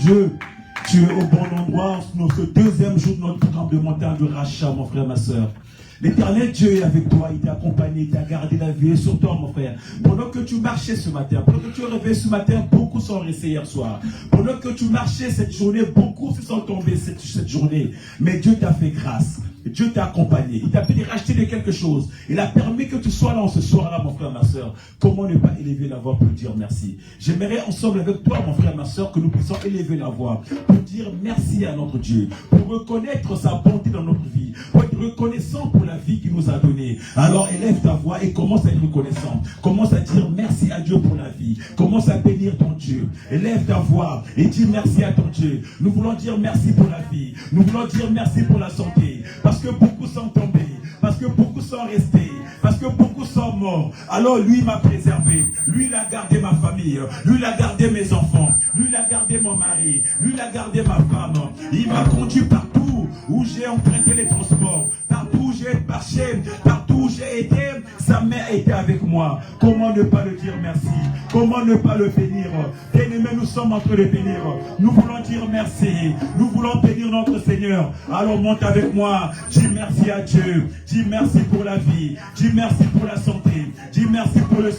Dieu. Tu es au bon endroit dans ce deuxième jour de notre programme de montagne de rachat, mon frère, ma soeur. L'Éternel Dieu est avec toi, il t'a accompagné, il t'a gardé la vie sur toi, mon frère. Pendant que tu marchais ce matin, pendant que tu es réveillé ce matin, beaucoup sont restés hier soir. Pendant que tu marchais cette journée, beaucoup se sont tombés cette journée. Mais Dieu t'a fait grâce. Dieu t'a accompagné, il t'a fait racheter de quelque chose. Il a permis que tu sois là ce soir-là, mon frère, ma soeur. Comment ne pas élever la voix pour dire merci? J'aimerais ensemble avec toi, mon frère, ma soeur, que nous puissions élever la voix pour dire merci à notre Dieu, pour reconnaître sa bonté dans notre vie, pour être reconnaissant pour la vie qu'il nous a donnée. Alors élève ta voix et commence à être reconnaissant. Commence à dire merci à Dieu pour la vie. Commence à bénir ton Dieu. Élève ta voix et dis merci à ton Dieu. Nous voulons dire merci pour la vie. Nous voulons dire merci pour la santé. Parce que beaucoup sont tombés, parce que beaucoup sont restés, parce que beaucoup sont morts. Alors lui m'a préservé, lui il a gardé ma famille, lui il a gardé mes enfants, lui il a gardé mon mari, lui il a gardé ma femme. Il m'a conduit partout où j'ai emprunté les transports, partout où j'ai marché, partout où j'ai été, sa main était avec moi. Comment ne pas le dire merci? Comment ne pas le bénir? Bien-aimés, nous sommes en train de bénir. Nous voulons dire merci. Nous voulons bénir notre Seigneur. Alors monte avec moi. Dis merci à Dieu. Dis merci pour la vie. Dis merci pour la santé. Dis merci pour le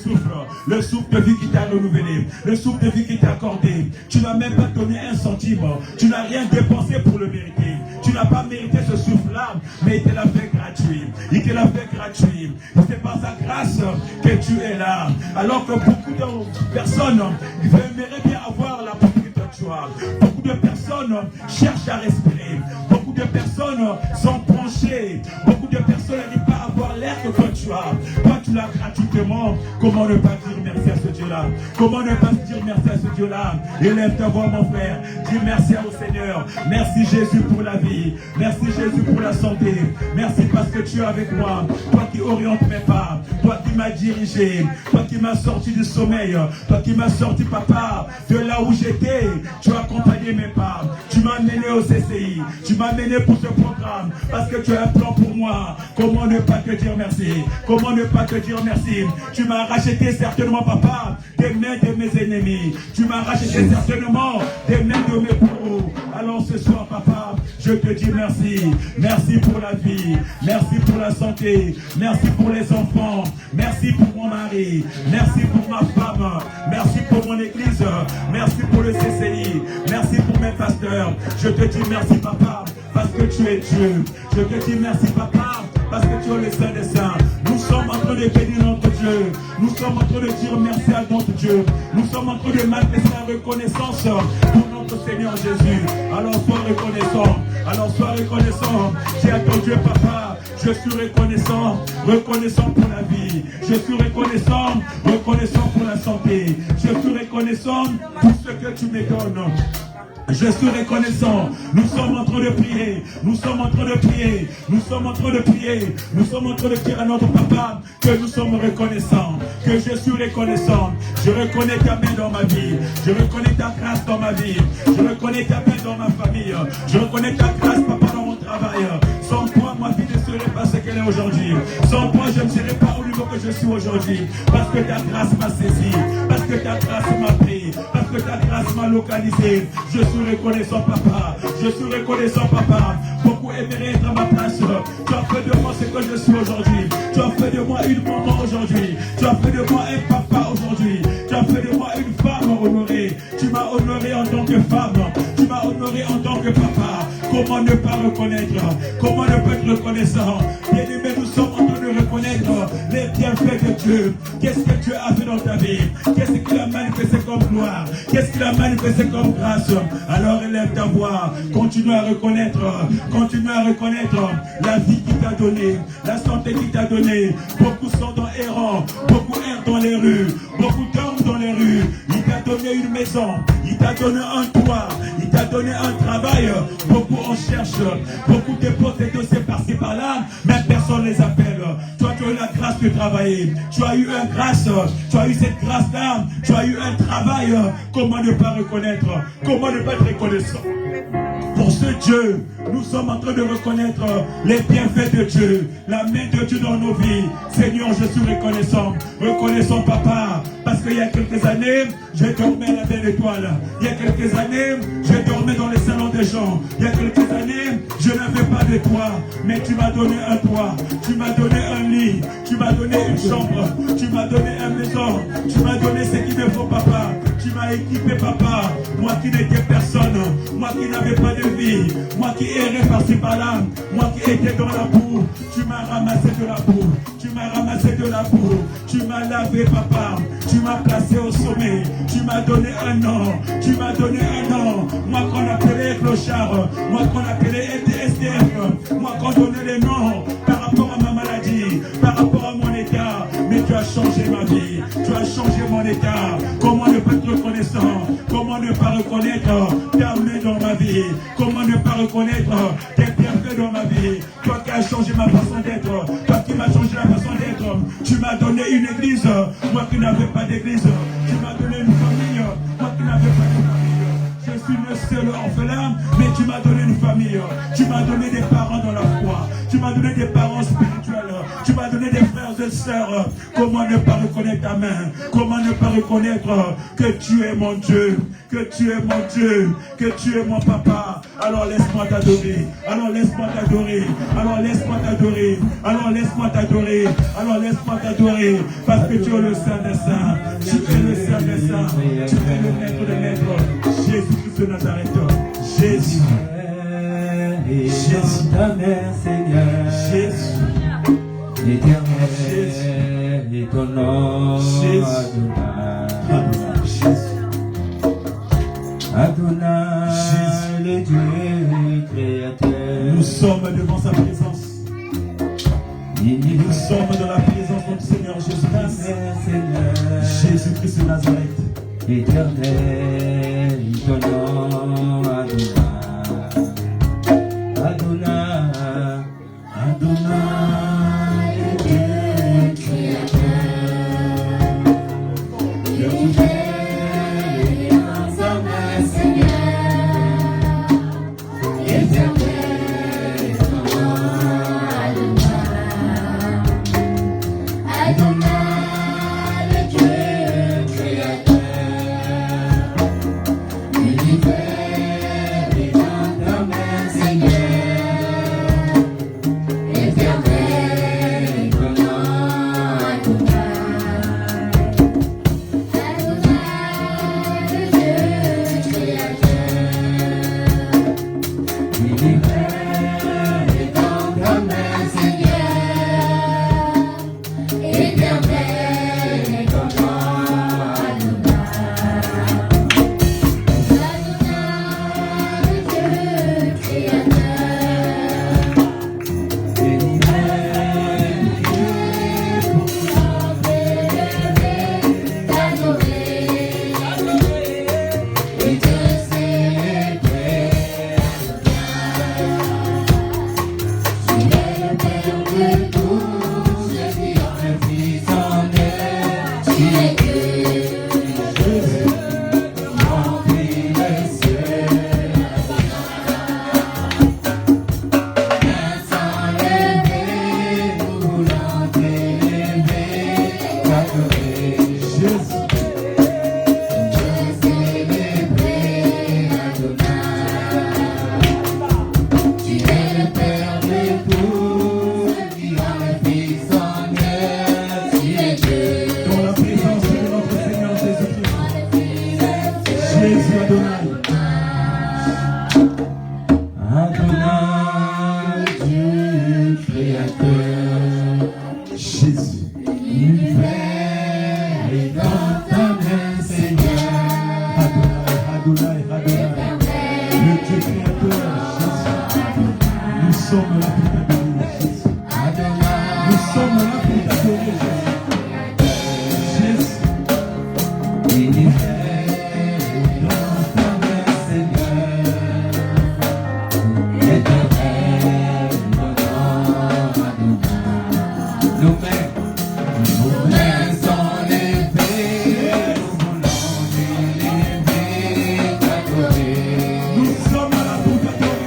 souffle de vie qui t'a renouvelé, le souffle de vie qui t'a accordé. Tu n'as même pas donné un centime. Tu n'as rien dépensé pour le mériter. Tu n'as pas mérité ce souffle-là, mais il te l'a fait gratuit. Il te l'a fait gratuit. C'est par sa grâce que tu es là. Alors que beaucoup de personnes aimeraient bien avoir la portée que tu as. Beaucoup de personnes cherchent à respirer. Beaucoup de personnes sont penchées. Beaucoup de personnes n'arrivent pas à avoir l'air que toi tu as. Toi tu l'as gratuitement. Comment ne pas dire merci à ce Dieu-là? Comment ne pas dire merci à ce Dieu-là? Élève ta voix, mon frère. Dis merci au Seigneur. Merci Jésus pour la vie. Merci Jésus pour la santé. Merci parce que tu es avec moi. Toi qui orientes mes pas. Toi qui m'as dirigé. Toi qui m'as sorti du sommeil. Toi qui m'as sorti, papa, de là où j'étais. Tu as accompagné mes pas. Tu m'as mené au CCI. Tu m'as mené pour ce programme. Parce que tu as un plan pour moi. Comment ne pas te dire merci? Comment ne pas te dire merci? Tu m'as racheté certainement, papa, des mains de mes ennemis. Tu m'as racheté certainement des mains de mes bourreaux. Alors ce soir, papa, je te dis merci. Merci pour la vie. Merci pour la santé. Merci pour les enfants. Merci pour mon mari. Merci pour ma femme. Merci pour mon église. Merci pour le CCI. Merci pour mes pasteurs. Je te dis merci, papa, parce que tu es Dieu. Je te dis merci, papa, parce que tu es le Saint des Saints. Nous sommes en train de bénir notre Dieu. Nous sommes en train de dire merci à notre Dieu. Nous sommes en train de manifester la reconnaissance pour notre Seigneur Jésus. Alors sois reconnaissant. Alors sois reconnaissant. J'ai attendu, papa. Je suis reconnaissant. Reconnaissant pour la vie. Je suis reconnaissant. Reconnaissant pour la santé. Je suis reconnaissant pour ce que tu me donnes. Je suis reconnaissant. Nous sommes en train de prier. Nous sommes en train de prier. Nous sommes en train de prier. Nous sommes en train de dire à notre papa que nous sommes reconnaissants. Que je suis reconnaissant. Je reconnais ta main dans ma vie. Je reconnais ta grâce dans ma vie. Je reconnais ta main dans ma famille. Je reconnais ta grâce, papa, dans mon travail. Sans toi, ma vie ne serait pas ce qu'elle est aujourd'hui. Sans toi, je ne serais pas au niveau que je suis aujourd'hui. Parce que ta grâce m'a saisi. Parce que ta grâce m'a pris. Parce que ta grâce m'a localisé. Je suis reconnaissant, papa. Je suis reconnaissant, papa. Beaucoup aimeraient être à ma place. Tu as fait de moi ce que je suis aujourd'hui. Tu as fait de moi une maman aujourd'hui. Tu as fait de moi un papa aujourd'hui. Tu as fait de moi une femme honorée. Tu m'as honoré en tant que femme. Tu m'as honoré en tant que papa. Comment ne pas reconnaître? Comment ne pas être reconnaissant? Bien-aimés, nous sommes en train de reconnaître les bienfaits de Dieu. Qu'est-ce que Dieu a fait dans ta vie? Qu'est-ce qu'il a manifesté comme gloire? Qu'est-ce qu'il a manifesté comme grâce? Alors élève ta voix. Continue à reconnaître. Continue à reconnaître la vie qu'il t'a donnée, la santé qu'il t'a donnée. Beaucoup sont dans errants. Beaucoup errent dans les rues. Beaucoup dorment dans les rues. Il t'a donné une maison. Il t'a donné un toit. Il t'a donné un travail. Beaucoup en cherchent. Beaucoup déposent des dossiers par-ci par-là, mais personne ne les appelle. Toi, tu as eu la grâce de travailler. Tu as eu une grâce. Tu as eu cette grâce-là. Tu as eu un travail. Comment ne pas reconnaître? Comment ne pas être reconnaissant? pour ce Dieu. Nous sommes en train de reconnaître les bienfaits de Dieu, la main de Dieu dans nos vies. Seigneur, je suis reconnaissant. Reconnaissant, Papa, parce qu'il y a quelques années, je dormais à la belle étoile. Il y a quelques années, je dormais dans les salons des gens. Il y a quelques années, je n'avais pas de toit, mais tu m'as donné un toit, tu m'as donné un lit, tu m'as donné une chambre, tu m'as donné une maison, tu m'as donné ce qu'il me faut, Papa. Tu m'as équipé, Papa, moi qui n'étais personne, moi qui n'avais pas de vie, moi qui errais par-ci par-là, moi qui étais dans la boue. Tu m'as ramassé de la boue, tu m'as ramassé de la boue, tu m'as lavé, Papa, tu m'as placé au sommet, tu m'as donné un nom, tu m'as donné un nom. Moi qu'on appelait clochard, moi qu'on appelait SDF, moi qu'on donnait les noms par rapport à ma maladie, par rapport à mon état. Mais tu as changé ma vie, tu as changé mon état. Comment ne pas être reconnaissant? Comment ne pas reconnaître ta main dans ma vie? Comment ne pas reconnaître tes bienfaits dans ma vie? Toi qui as changé ma façon d'être, toi qui m'as changé la façon d'être. Tu m'as donné une église, moi qui n'avais pas d'église. Tu m'as donné une famille, moi qui n'avais pas de famille. Je suis le seul orphelin, mais tu m'as donné une famille. Tu m'as donné des parents dans la foi. Tu m'as donné des parents spirituels. Tu m'as donné des frères et sœurs. Comment ne pas reconnaître ta main? Comment ne pas reconnaître que tu es mon Dieu? Que tu es mon Dieu? Que tu es mon Papa? Alors laisse-moi t'adorer. Alors laisse-moi t'adorer. Alors laisse-moi t'adorer. Alors laisse-moi t'adorer. Alors laisse-moi t'adorer. Parce que tu es le Saint des Saints. Tu es le Saint des Saints. Tu es le Maître des Maîtres. Jésus-Christ de Nazareth. Jésus. Jésus. Ta mère, Seigneur. Jésus. L'éternel est ton nom. Jésus. Adonai. Jésus. Adonai, Jésus. le Dieu créateur. Nous sommes devant sa présence. Nous sommes dans la présence de notre Seigneur Jésus-Christ. Jésus-Christ de Nazareth. Éternel, ton nom, Adonai. Adonai, Adonai, le Dieu créateur. Le fidèle est dans sa main, Seigneur. Éternel, ton nom, Adonai. Adonai, le Dieu créateur. L'univers est dans ta main, Seigneur. Éternel, ton nom, Adonai. Adonai, le Dieu créateur. L'univers est dans ta main, Seigneur. Éternel, ton nom, Adonai. Adonai, Dieu créateur. Jésus. L'univers est dans ta main, Seigneur. Adonai, le Dieu créateur, Jésus. Nous sommes là pour t'adorer, Jésus. Nous sommes là pour t'adorer, Jésus. Jésus. L'univers est dans ta main, Seigneur. Éternel, ton nom, Adonai. Nos mains sont levées, nous voulons t'élever, t'adorer. Nous sommes là pour t'adorer.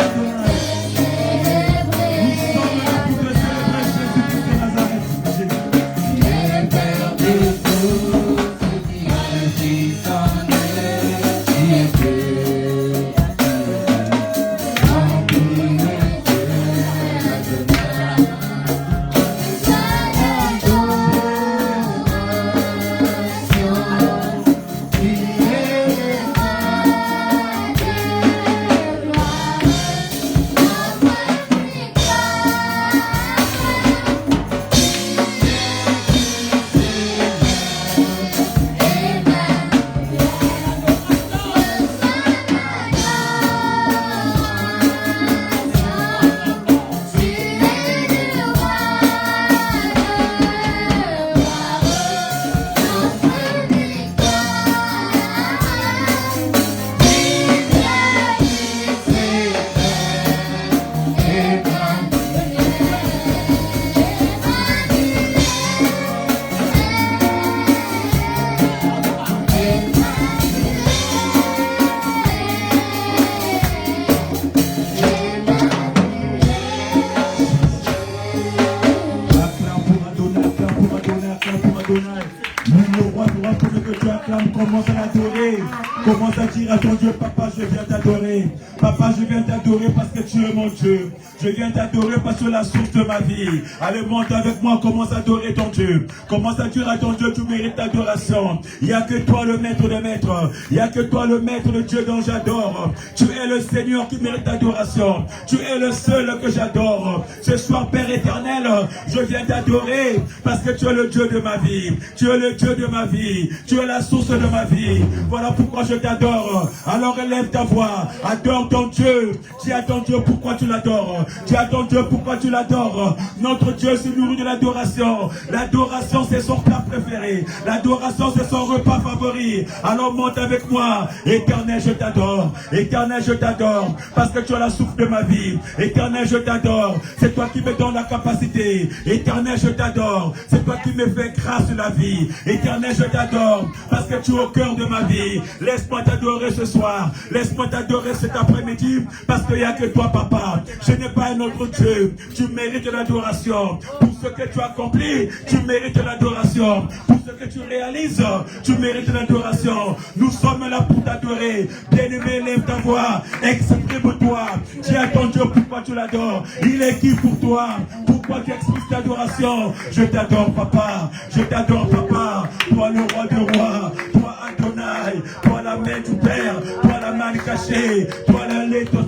Commence à l'adorer. Commence à dire à ton Dieu, papa, je viens t'adorer. Papa, je viens t'adorer parce que tu es mon Dieu. Je viens t'adorer parce que tu es la source de ma vie. Allez, monte avec moi, commence à adorer ton Dieu. Commence à dire à ton Dieu, tu mérites l'adoration. Il n'y a que toi le maître des maîtres. Il n'y a que toi le maître de Dieu dont j'adore. Tu es le Seigneur qui mérite l'adoration. Tu es le seul que j'adore. Ce soir, Père éternel, je viens t'adorer parce que tu es le Dieu de ma vie. Tu es le Dieu de ma vie. Tu es la source de ma vie. Voilà pourquoi je t'adore. Alors élève ta voix. Adore ton Dieu. Dis à ton Dieu pourquoi tu l'adores. Dis à ton Dieu pourquoi tu l'adores. Notre Dieu se nourrit de l'adoration. L'adoration c'est son plat préféré. L'adoration c'est son repas favori. Alors monte avec moi. Éternel je t'adore. Éternel je t'adore. Parce que tu es la source de ma vie. Éternel je t'adore. C'est toi qui me donnes la capacité. Éternel je t'adore. C'est toi qui me fais grâce de la vie. Éternel je t'adore. Parce que tu es au cœur de ma vie. Laisse-moi t'adorer ce soir. Laisse-moi t'adorer cet après-midi. Parce qu'il n'y a que toi, papa. Je n'ai pas un autre Dieu. Tu mérites l'adoration. Pour ce que tu accomplis, tu mérites l'adoration. Pour ce que tu réalises, tu mérites l'adoration. Nous sommes là pour t'adorer. Bien-aimé, lève ta voix. Exprime-toi. Dis à ton Dieu pourquoi tu l'adores. Il est qui pour toi? Pourquoi tu exprimes l'adoration? Je t'adore, papa. Je t'adore, papa. Toi, le roi des rois. Toi, Adonai. Toi, la main du Père. Toi, la main cachée. Toi, la l'étoile.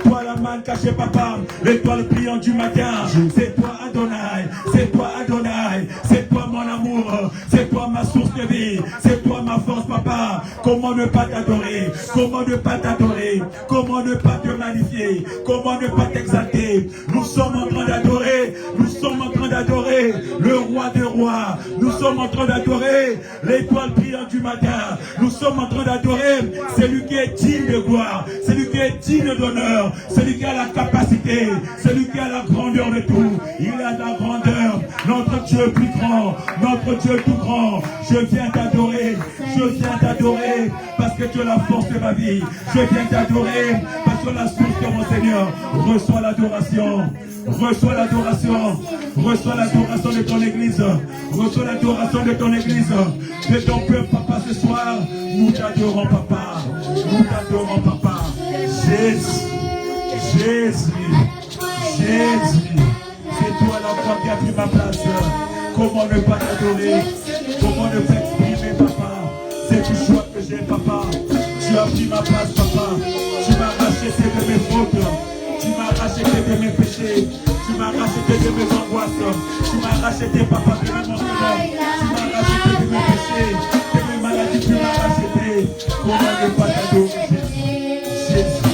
Toi, la main cachée, papa. L'étoile brillante du matin. C'est toi, Adonai. C'est toi, Adonai. C'est toi, mon amour. C'est toi, ma source de vie. C'est toi, ma force, papa. Comment ne pas t'adorer? Comment ne pas t'adorer? Comment ne pas te magnifier? Comment ne pas t'exalter? Nous sommes en train d'adorer. Nous sommes en train d'adorer le roi des rois. Nous sommes en train d'adorer l'étoile brillante du matin. Nous sommes en train d'adorer celui qui est digne de gloire, celui qui est digne d'honneur, celui qui a la capacité, celui qui a la grandeur de tout. Il a la grandeur, notre Dieu plus grand, notre Dieu tout grand. Je viens t'adorer, je viens t'adorer parce que tu es la force de ma vie. Je viens t'adorer parce que tu es la source de mon Seigneur. Reçois l'adoration. Reçois l'adoration. Reçois l'adoration de ton église. Reçois l'adoration de ton église. De ton peuple, papa, ce soir. Nous t'adorons, papa. Nous t'adorons, papa. Jésus. Jésus. Jésus. C'est toi l'enfant qui a pris ma place. Comment ne pas t'adorer? Comment ne pas exprimer, papa? C'est du choix que j'ai, papa. Tu as pris ma place, papa. Tu m'as racheté de mes fautes. Tu m'as racheté de mes péchés. Tu m'as racheté de mes angoisses. Tu m'as racheté, papa, de mes manquements. Tu m'as racheté de mes péchés. De mes maladies, tu m'as racheté. Comment ne pas t'adorer, Jésus? Jésus.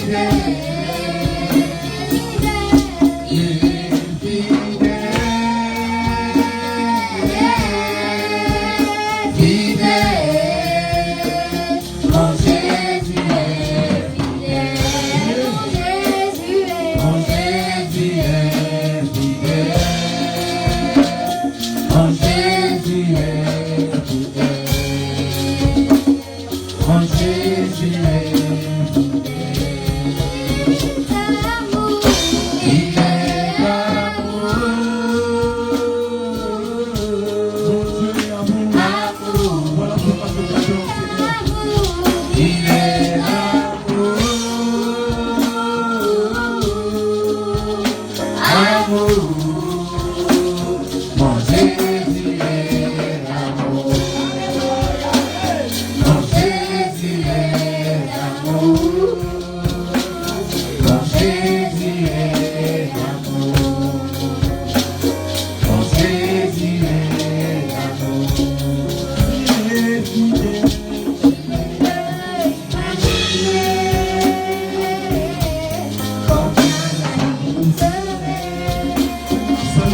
Yeah.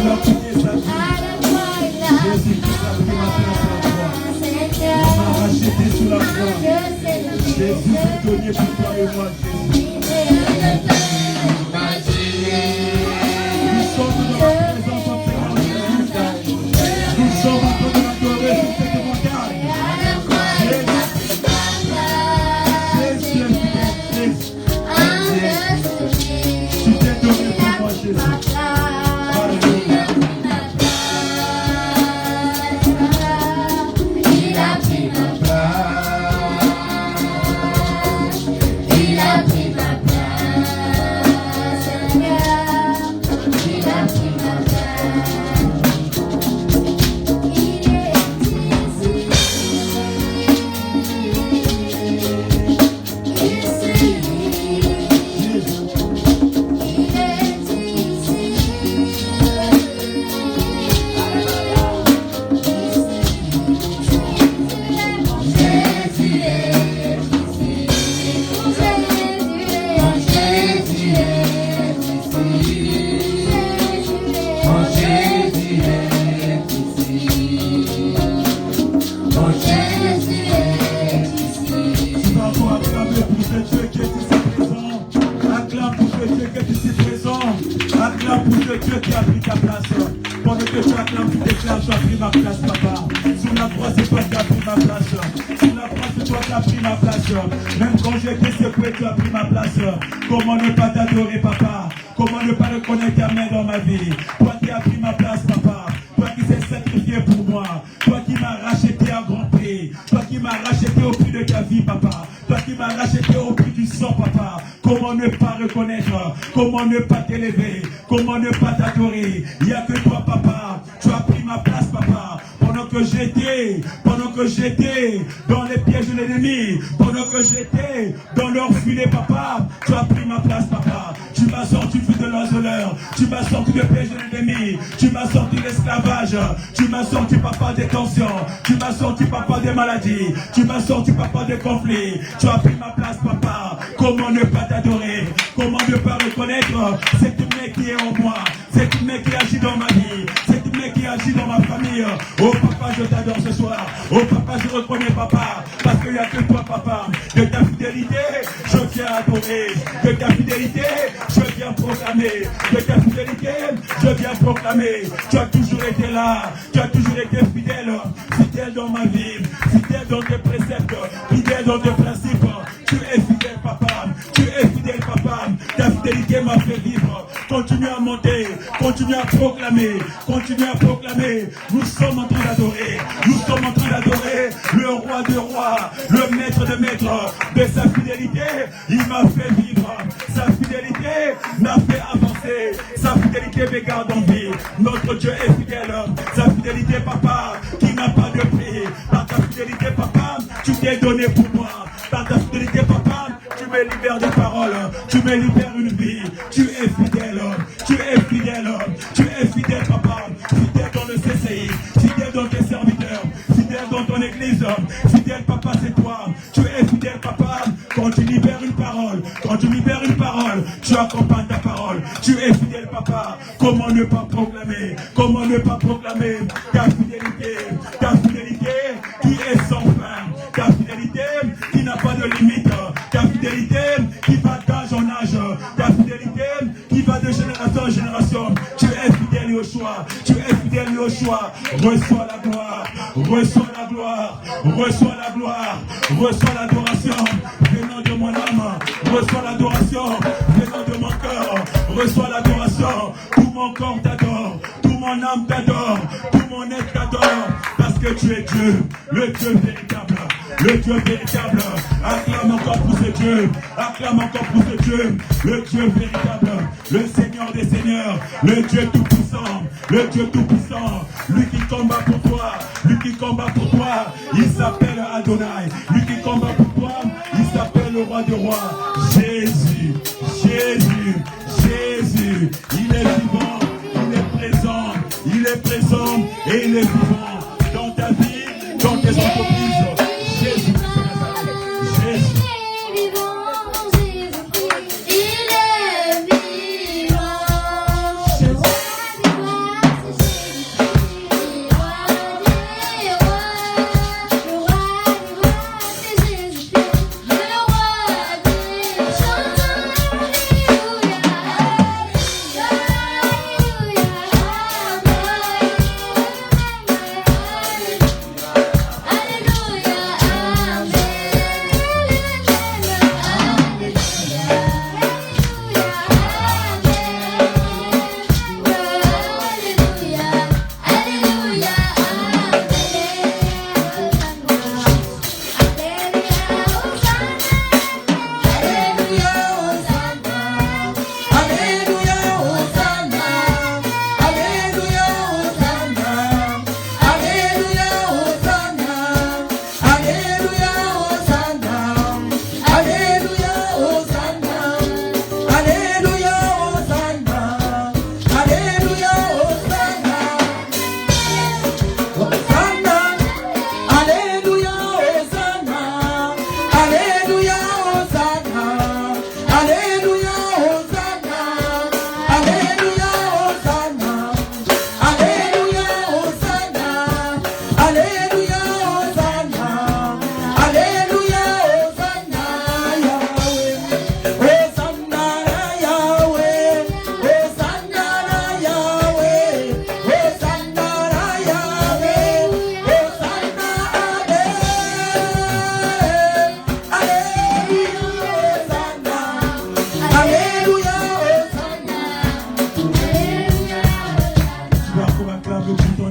Il a payé sa vie. Jésus-Christ a pris ma place à la croix. Il m'a racheté sur la croix. Jésus s'est donné pour toi et moi, Jésus. Nous sommes dans la présence en Jésus. Nous sommes en train de l'adorer sur cette montagne. Jésus est fidèle. Tu t'es donné pour moi, Jésus. Alléluia. Il a pris ma place. Il a pris ma place. Il a pris ma place. Il est ici. Acclame pour ce Dieu qui a pris ta place. Pendant que tu acclames, tu déclares, tu as pris ma place, papa. Sur la croix, c'est toi qui as pris ma place. Sur la croix, c'est toi qui as pris ma place. Même quand j'ai été secoué, tu as pris ma place. Comment ne pas t'adorer, papa? Comment ne pas reconnaître ta main dans ma vie? Toi qui as pris ma place, papa. Toi qui t'es sacrifié pour moi. Toi qui m'as racheté à grand prix. Toi qui m'as racheté au prix de ta vie, papa. Toi qui m'as racheté au prix du sang, papa. Comment ne pas reconnaître? Comment ne pas t'élever? Comment ne pas t'adorer? Il n'y a que toi, papa. Tu as pris ma place, papa. Pendant que j'étais dans les pièges de l'ennemi, pendant que j'étais dans leur filet, papa, tu as pris ma place, papa. Tu m'as sorti de l'isoleur, tu m'as sorti de pièges de l'ennemi, tu m'as sorti de l'esclavage, tu m'as sorti, papa, des tensions, tu m'as sorti, papa, des maladies, tu m'as sorti, papa, des conflits. Tu as pris ma place, papa. Comment ne pas t'adorer? Comment ne pas reconnaître cette main qui est en moi, cette main qui agit dans ma vie, cette main qui agit dans ma famille? Oh papa, je t'adore ce soir. Oh papa, je reconnais, papa, parce qu'il n'y a que toi, papa. De ta fidélité, je viens adorer. De ta fidélité, je viens proclamer. De ta fidélité, je viens proclamer. Tu as toujours été là. Tu as toujours été fidèle. Fidèle dans ma vie. Fidèle dans tes préceptes. Fidèle dans tes principes. Tu es fidèle, papa. Tu es fidèle, papa. Ta fidélité m'a fait vivre. Continue à monter. Continue à proclamer. Continue à proclamer. Nous sommes en train d'adorer. Nous sommes en train d'adorer le roi de rois, le maître de maîtres. De sa fidélité, il m'a fait vivre. Sa fidélité m'a fait avancer. Sa fidélité me garde en vie. Notre Dieu est fidèle. Sa fidélité, papa, qui n'a pas de prix. Par ta fidélité, papa, tu t'es donné pour moi. Par ta fidélité, papa, tu me libères des paroles. Tu me libères une vie. Tu es fidèle. Tu es fidèle. Tu es fidèle, papa. Fidèle dans le CCI. Fidèle dans tes serviteurs. Fidèle dans ton église. Fidèle, papa, c'est toi. Tu es fidèle, papa. Quand tu libères une parole. Quand tu libères une parole, tu accompagnes ta parole. Tu es fidèle, papa. Comment ne pas proclamer? Comment ne pas proclamer ta fidélité? Ta fidélité qui est sans fin. Ta fidélité qui n'a pas de limite. Ta fidélité qui va d'âge en âge. Ta fidélité qui va de génération en génération. Tu es fidèle au choix. Tu es fidèle au choix. Reçois la gloire. Reçois la gloire. Reçois la gloire. Reçois l'adoration venant de mon âme. Reçois l'adoration venant de mon cœur. Reçois l'adoration. Tout mon corps t'adore. Tout mon âme t'adore. Tout mon être t'adore. Parce que tu es Dieu. Le Dieu véritable. Le Dieu véritable. Acclame encore pour ce Dieu. Acclame encore pour ce Dieu. Le Dieu véritable. Le Seigneur des Seigneurs. Le Dieu tout-puissant. Le Dieu tout-puissant. Lui qui combat pour toi. Lui qui combat pour toi. Il s'appelle Adonai. Lui qui combat pour toi. Il s'appelle le roi des rois. Jésus. Jésus. Jésus. Il est vivant. Il est présent. Il est présent. Et il est vivant. Dans ta vie. Dans tes entreprises. Jésus. Jésus. Il est vivant.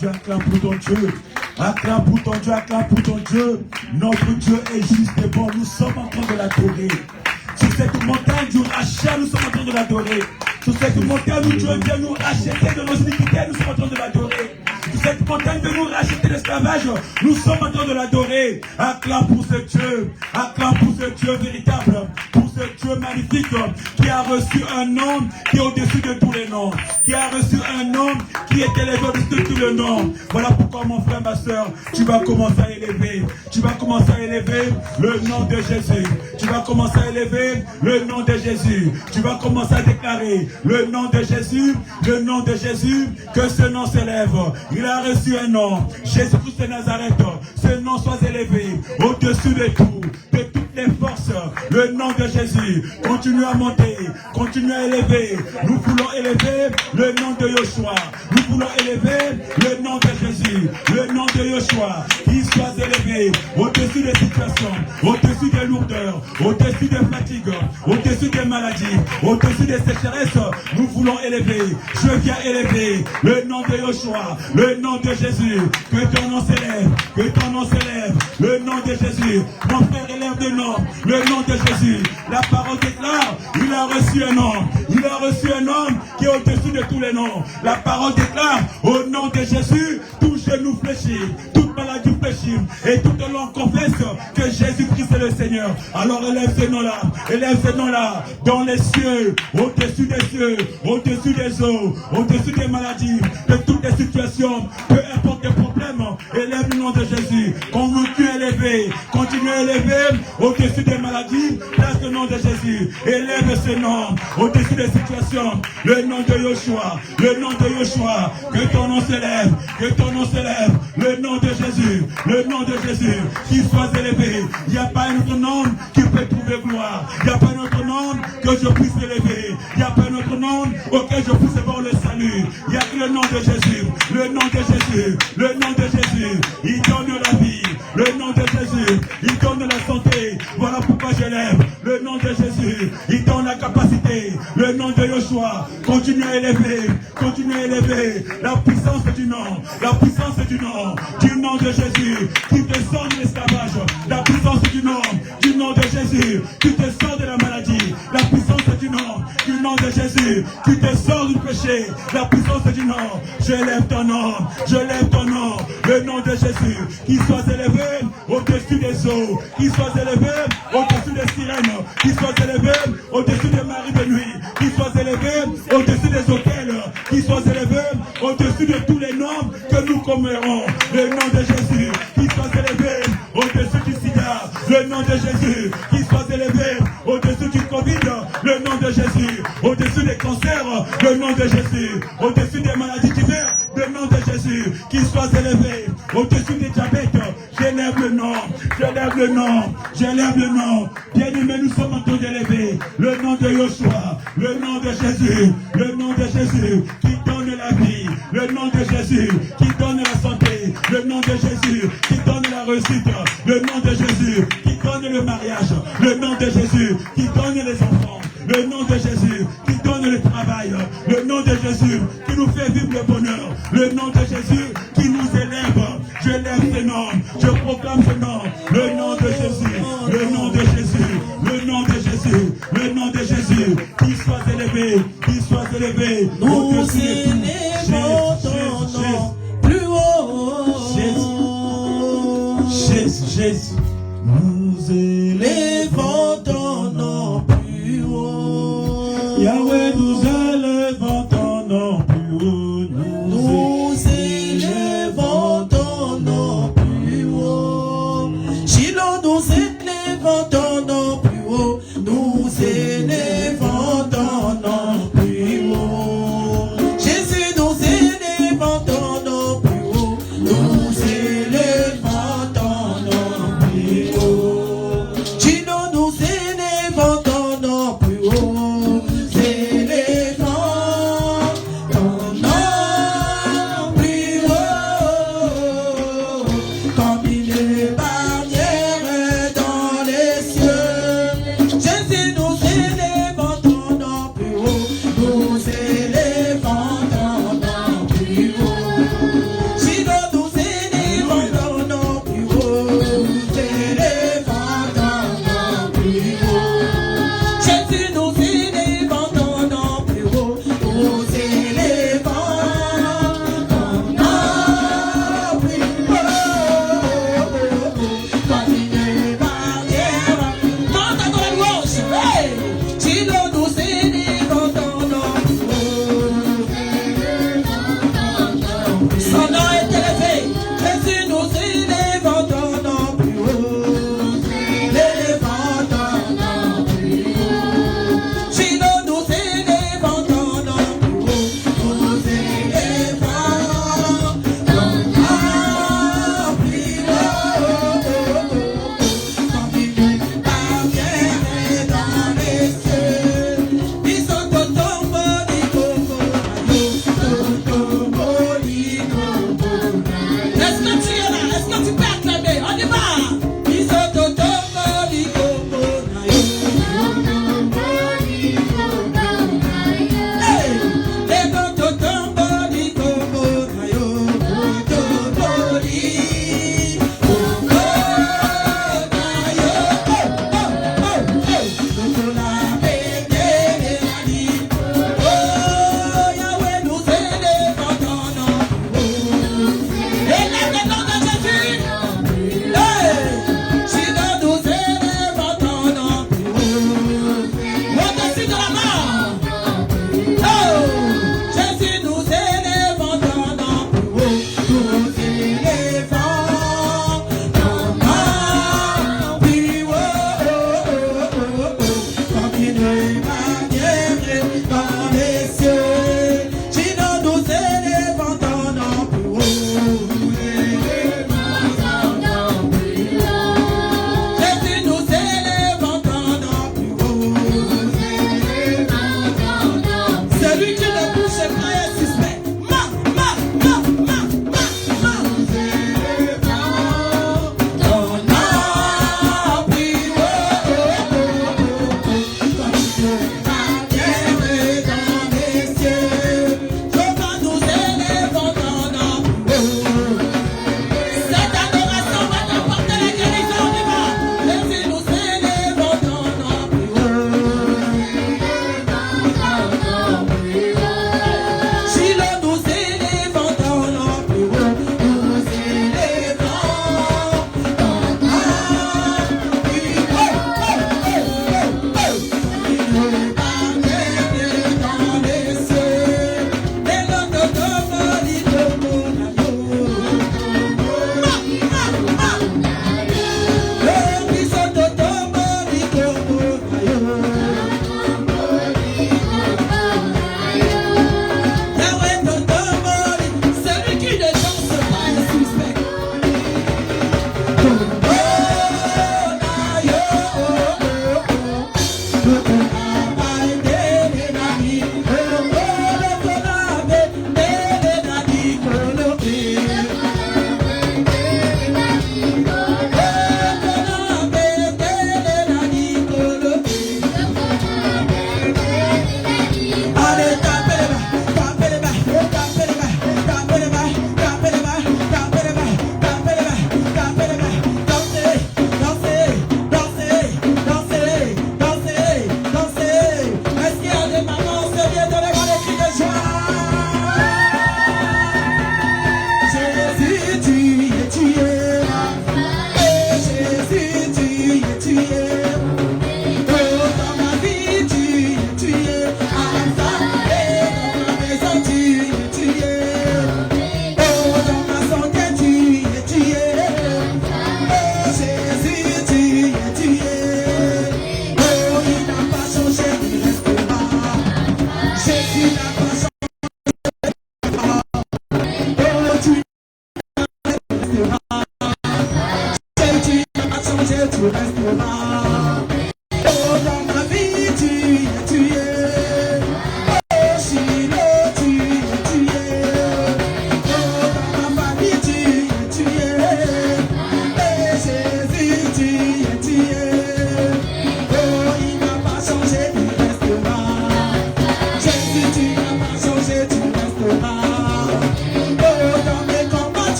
Dieu, acclame pour ton Dieu. Acclame pour ton Dieu, acclame pour ton Dieu. Notre Dieu est juste et bon. Nous sommes en train de l'adorer. Sur cette montagne du rachat, nous sommes en train de l'adorer. Sur cette montagne où Dieu vient nous racheter de nos iniquités, nous sommes en train de l'adorer. Sur cette montagne de nous racheter l'esclavage, nous sommes en train de l'adorer. Acclame pour ce Dieu, acclame pour ce Dieu véritable, pour ce Dieu magnifique qui a reçu un nom qui est au-dessus de tous les noms, qui a reçu un nom qui est élevé au-dessus de tous les noms. Voilà pourquoi mon frère, ma soeur, tu vas commencer à élever, tu vas commencer à élever le nom de Jésus. Tu vas commencer à élever le nom de Jésus. Tu vas commencer à déclarer le nom de Jésus, le nom de Jésus, que ce nom s'élève. Il a reçu un nom, Jésus-Christ de Nazareth. Ce nom soit élevé au-dessus de tout, de toutes les forces. Le nom de Jésus continue à monter, continue à élever. Nous voulons élever le nom de Yoshua. Nous voulons élever le nom de Jésus, le nom de Yoshua. Qu'il soit élevé au-dessus des situations, au-dessus des lourdeurs, au-dessus des fatigues, au-dessus des maladies, au-dessus des sécheresses. Nous voulons élever. Je viens élever le nom de Yoshua, le nom de Jésus. Que ton nom s'élève, que ton nom s'élève, le nom de Jésus. Mon frère, élève le nom de Jésus. La parole déclare, il a reçu un nom. Il a reçu un nom qui est au-dessus de tous les noms. La parole déclare, au nom de Jésus, tout genou fléchit, toute maladie fléchit, et toute langue confesse que Jésus-Christ est le Seigneur. Alors élève ce nom-là, dans les cieux, au-dessus des cieux, au-dessus des eaux, au-dessus des maladies, de toutes les situations, peu importe les problèmes, élève le nom de Jésus. Continue à élever au-dessus des maladies, place le nom de Jésus. Élève ce nom au-dessus des situations, le nom de Yoshua, le nom de Yoshua. Que ton nom s'élève, que ton nom s'élève, le nom de Jésus, le nom de Jésus, qu'il soit élevé. Il n'y a pas un autre nom qui peut trouver gloire. Il n'y a pas un autre nom que je puisse élever. Il n'y a pas un autre nom auquel je puisse avoir le salut. Il n'y a que le nom de Jésus, le nom de Jésus, le nom de Jésus. Il donne la vie, le nom de Jésus. Il donne la santé. Voilà pourquoi je lève le nom de Jésus. Il donne la capacité, le nom de Yoshua. Continue à élever, continue à élever la puissance du nom, la puissance du nom de Jésus qui te sort de l'esclavage, la puissance du nom de Jésus qui te sort de la maladie, la puissance du nom de Jésus qui te sort du péché, la puissance du nom. Je lève ton nom, le nom de Jésus qui soit élevé au-dessus des eaux, qui soit élevé au-dessus des sirènes, qui soit élevé au-dessus des maris de nuit, qui soit élevé au-dessus des hôtels, qui soit élevé au-dessus de tous les noms que nous commémorons. Le nom de Jésus qui soit élevé au-dessus du sida, le nom de Jésus qui soit élevé au-dessus du Covid, le nom de Jésus, au-dessus des cancers, le nom de Jésus, au-dessus des maladies diverses, le nom de Jésus qui soit élevé au-dessus des diabètes. J'élève le nom, j'élève le nom, j'élève le nom. Bien-aimés, nous sommes en train d'élever le nom de Yoshua, le nom de Jésus, le nom de Jésus qui donne la vie, le nom de Jésus qui donne la santé, le nom de Jésus qui donne la réussite, le nom de Jésus qui donne le mariage, le nom de Jésus qui donne les enfants, le nom de Jésus qui donne le travail, le nom de Jésus qui nous fait vivre le bonheur, le nom de Jésus qui nous élève. Je lève ce nom, je proclame ce nom, le nom de Jésus, le nom de Jésus, le nom de Jésus, le nom de Jésus, qu'il soit élevé, qu'il soit élevé. Nous élevons ton nom plus haut. Jésus, nous Élevons ton nom plus haut. Yahweh, nous élevons ton nom plus haut. Nous élevons ton nom plus haut. Shiloh, nous élevons ton nom plus haut. Nous élevons ton nom plus haut. Jésus, nous élevons ton nom plus haut. Nous élevons ton nom plus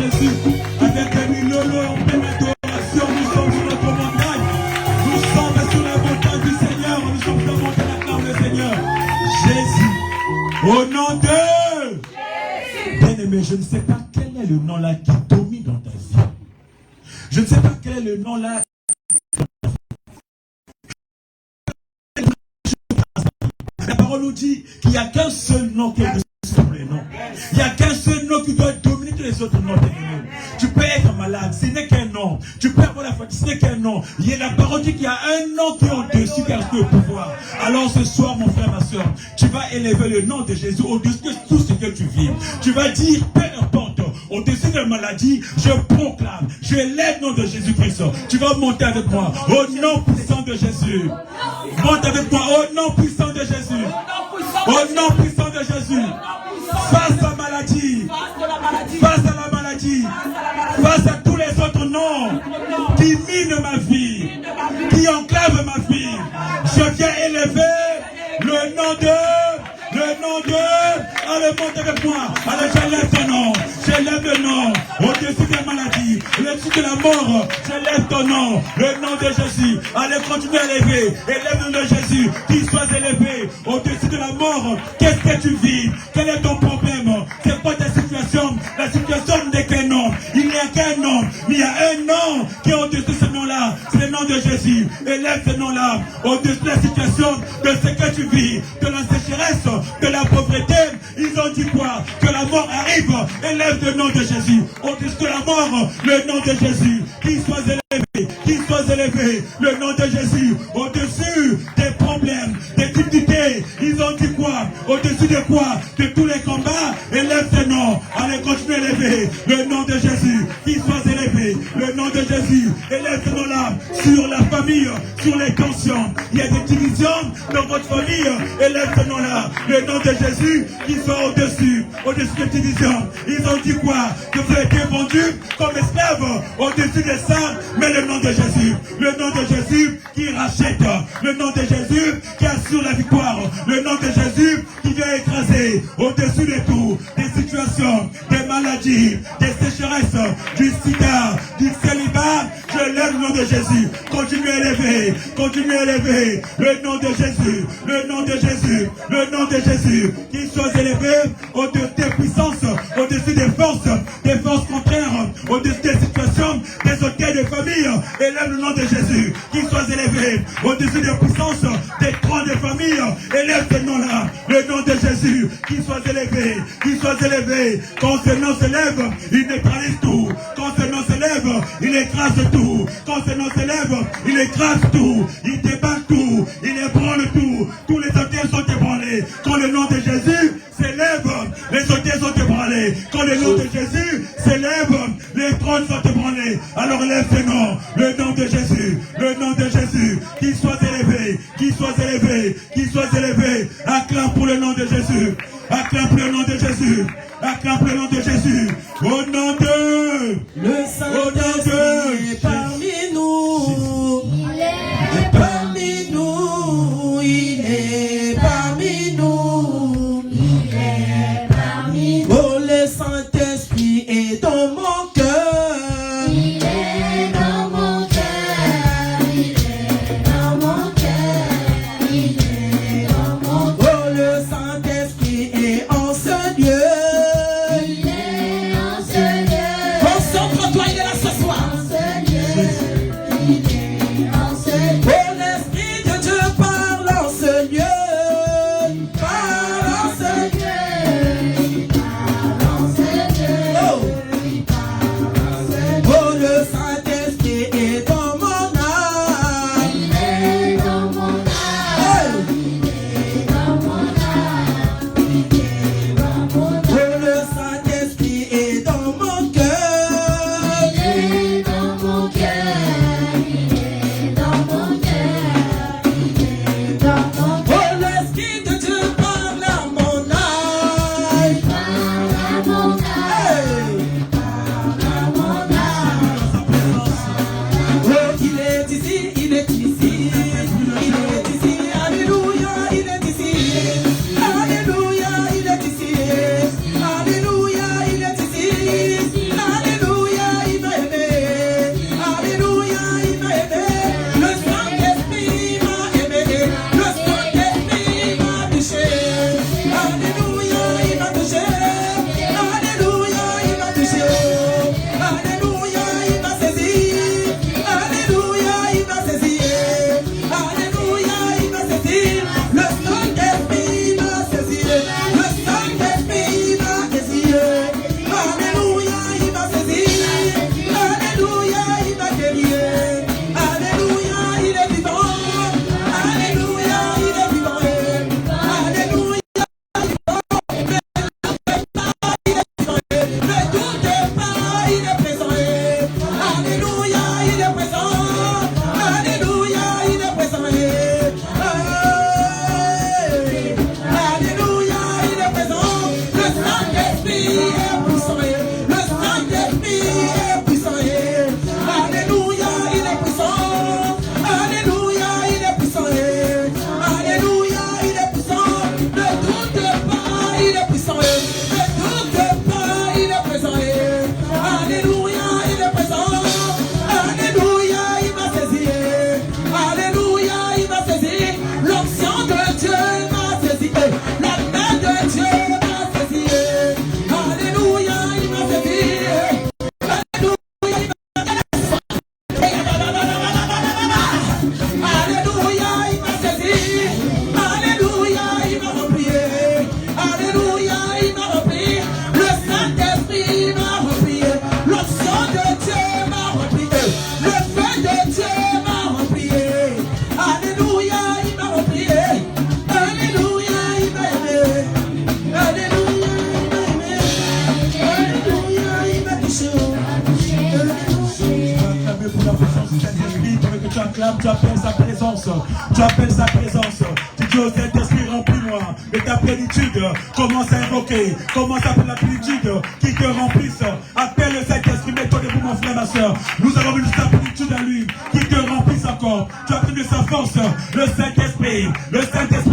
Jésus. Avec Camille Lolo, en pleine adoration, nous sommes sur notre montagne. Nous sommes sur la montagne du Seigneur. Nous sommes sur la montagne d'acclamer le Seigneur. Jésus. Au nom de Jésus. Bien-aimé, je ne sais pas quel est le nom là qui domine dans ta vie. Je ne sais pas quel est le nom là. La parole nous dit qu'il n'y a qu'un seul nom qui est au-dessus de tous les noms. Il n'y a qu'un seul nom qui doit dominer tous les autres noms. Tu peux être malade, ce n'est qu'un nom. Tu peux avoir la fatigue, ce n'est qu'un nom. Il y a la parole dit qu'il y a un nom qui est au-dessus, qui a le pouvoir. Alors ce soir, mon frère, ma soeur, tu vas élever le nom de Jésus au-dessus de tout ce que tu vis. Tu vas dire, peu importe, au-dessus de la maladie, je proclame, je élève le nom de Jésus-Christ. Tu vas monter avec moi au nom puissant de Jésus. Monte avec moi au nom puissant de Jésus. Au nom puissant de Jésus. Face à la maladie. Face à la maladie. Face à tous les autres noms qui minent ma vie, qui enclavent ma vie. Je viens élever le nom de... Allez, monte avec moi. Allez, j'élève ton nom. J'élève le nom. Au-dessus de la maladie, au-dessus de la mort, j'élève ton nom. Le nom de Jésus. Allez, continue à élever. Élève le nom de Jésus. Qu'il soit élevé. Au-dessus de la mort, qu'est-ce que tu vis? Quel est ton problème? C'est quoi ta situation? La situation n'est qu'un nom. Il n'y a qu'un nom. Mais il y a un nom qui est au-dessus de ce nom-là. C'est le nom de Jésus. Élève ce nom-là. Au-dessus de la situation, de ce que tu vis, de la sécheresse, de la pauvreté. Ils ont dit quoi? Que la mort arrive. Élève le nom de Jésus. Au-dessus de la mort, le nom de Jésus. Qu'il soit élevé. Qu'il soit élevé. Le nom de Jésus. Au-dessus des problèmes, des difficultés. Ils ont dit quoi? Au-dessus de quoi? De tous les combats. Élève ce nom. Allez, continuez à élever le nom de Jésus. Qu'il soit élevé. Le nom de Jésus. Élève ce nom-là sur la famille, sur les tensions. Il y a des divisions dans votre famille. Élève ce nom-là. Le nom de Jésus qui soit au-dessus des divisions. Ils ont dit quoi? Que vous avez été vendus comme esclaves au-dessus de ça. Mais le nom de Jésus, le nom de Jésus qui rachète, le nom de Jésus qui assure la victoire, le nom de Jésus qui vient écraser au-dessus de tout, des situations, des maladies, des sécheresses, du sida, du célibat. Je lève le nom de Jésus. Continue à élever le nom de Jésus, le nom de Jésus, le nom de Jésus, qu'il soit élevé au-dessus des puissances, au-dessus des forces contraires, au-dessus des situations, des hôtels de famille. Élève le nom de Jésus, qu'il soit élevé au-dessus des puissances, des trônes de famille. Élève ce nom-là, le nom de Jésus, qu'il soit élevé, qu'il soit élevé. Quand ce nom s'élève, il neutralise tout. Quand ce nom s'élève, il écrase tout. Quand ce nom s'élève, il écrase tout. Il débat tout. Il ébranle tout. Tous les hôtels sont ébranlés. Quand le nom de Jésus s'élève, les hôtels sont ébranlés. Quand le nom de Jésus s'élève, les trônes sont ébranlés. Alors lève ce nom, le nom de Jésus, le nom de Jésus, qu'il soit élevé, qu'il soit élevé, qu'il soit élevé. Acclame pour le nom de Jésus. Acclame pour le nom de Jésus. Acclame pour le nom de Jésus. Au nom de le Saint-Esprit est parmi nous. Il est parmi nous. Il est parmi nous. Il est parmi nous. Oh, le Saint-Esprit est dans mon cœur. Il est dans mon cœur. Il est dans mon cœur. Il est dans mon cœur. Oh, le Saint-Esprit est en ce lieu. Il est en ce lieu. Concentre-toi, il est là ce soir. l'acclames, tu appelles sa présence. Tu appelles sa présence. Tu dis au Saint-Esprit, remplis-moi de ta plénitude. Commence à invoquer. Commence à appeler la plénitude qui te remplisse. Appelle le Saint-Esprit, mets-toi debout mon frère, ma soeur. Nous avons vu sa plénitude à lui, qui te remplisse encore. Tu as pris de sa force, le Saint-Esprit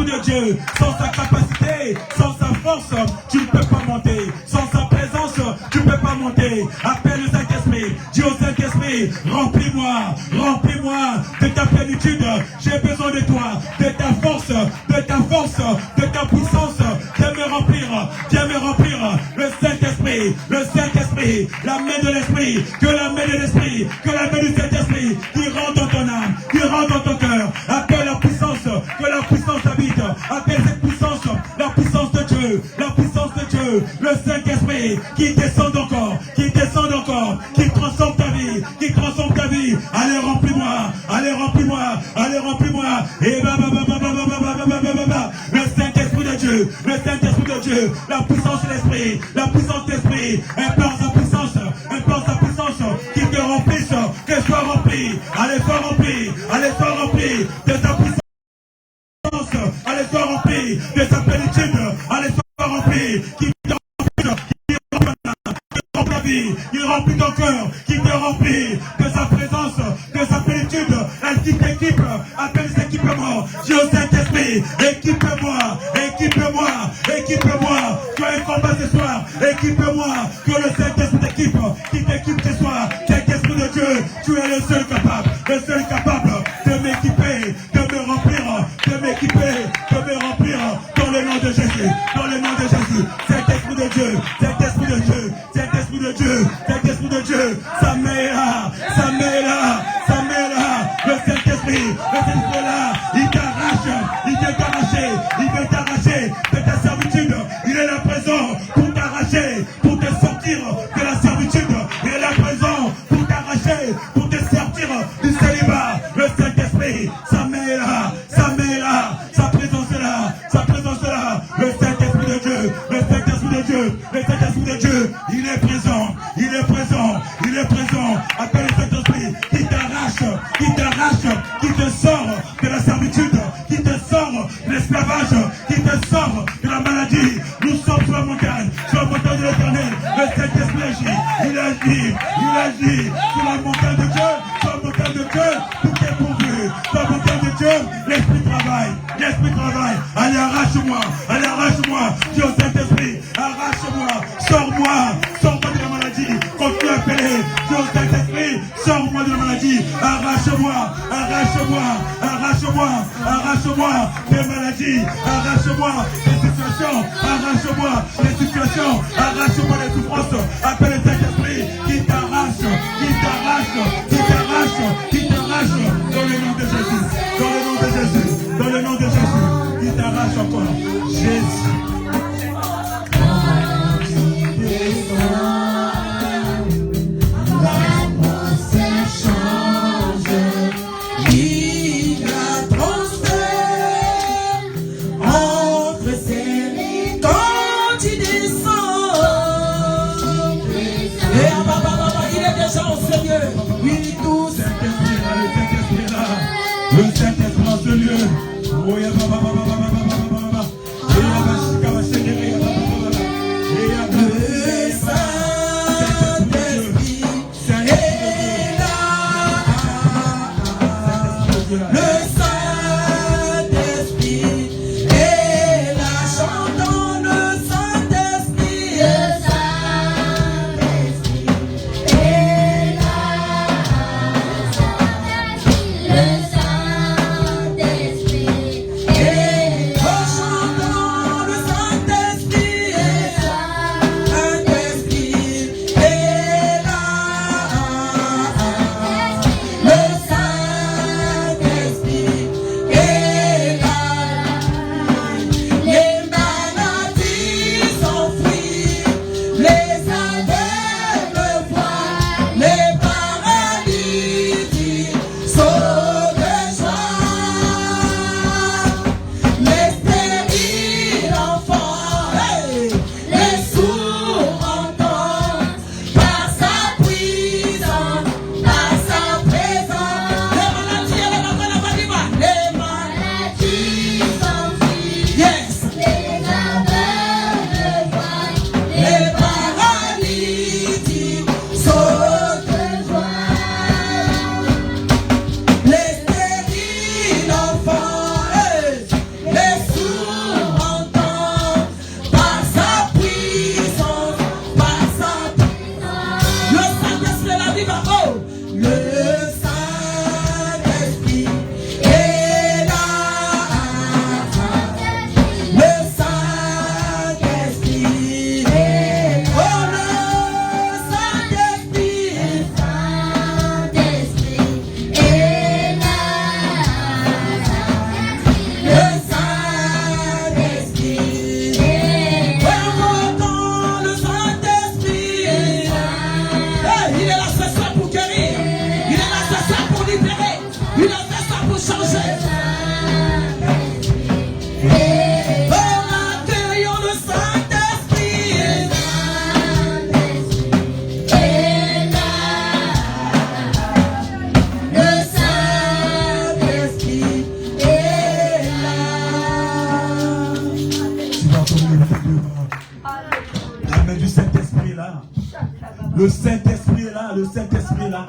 de Dieu. Sans sa capacité, sans sa force, tu ne peux pas monter. Sans sa présence, tu ne peux pas monter. Appelle le Saint-Esprit, dis au Saint-Esprit, remplis-moi de ta plénitude. J'ai besoin de toi, de ta force, de ta puissance. Viens me remplir. Le Saint-Esprit, la main de l'Esprit, que la main de l'Esprit, que la main du Saint-Esprit qui rentre dans ton âme, qui rentre dans ton cœur. Appelle la puissance, que la puissance habite. Appelle cette puissance, la puissance de Dieu, le Saint-Esprit qui descend encore, qui transforme ta vie, Allez, remplis-moi. Et le Saint-Esprit de Dieu, la puissance de l'Esprit, implore sa puissance, qui te remplisse, que sois rempli, allez, sois rempli de sa puissance, allez, sois rempli de sa plénitude, allez, sois rempli, qui te remplit la vie, il remplit ton cœur, qui te remplit de sa présence, de sa plénitude, elle qui t'équipe, appelle cet équipement, dis au Saint-Esprit, équipe-moi, tu as un combat ce soir, équipe-moi, que le Saint-Esprit t'équipe, qui t'équipe ce soir, Saint-Esprit de Dieu, tu es le seul capable de m'équiper, de me remplir, dans le nom de Jésus, Saint-Esprit de Dieu, ça m'est là, le Saint-Esprit est là, il veut t'arracher de ta servitude, il est là présent pour t'arracher, pour te sortir de la servitude, il est là présent pour t'arracher, pour te sortir du célibat, le Saint-Esprit, ça m'est là, sa présence est là, le Saint-Esprit de Dieu, il est présent, appelle le Saint-Esprit, qui t'arrache, qui te sort de la servitude, qui te sort de l'esclavage, qui te sort de la maladie. Nous sommes sur la montagne de l'Éternel, le Saint-Esprit agit, il agit, sur la montagne de Dieu, tout est pourvu, sur la montagne de Dieu, l'Esprit travaille, allez, arrache-moi, dis au Saint-Esprit, arrache-moi, sors-moi de la maladie, continue à appeler, dis au Saint-Esprit, sors-moi de la maladie, arrache-moi des maladies, arrache-moi des situations, arrache-moi des souffrances, appelle le Saint-Esprit, qui t'arrache, dans le nom de Jésus, qui t'arrache encore, Jésus. Le Saint-Esprit en ce lieu. Le Saint-Esprit est Le Saint-Esprit est là, le Saint-Esprit est là.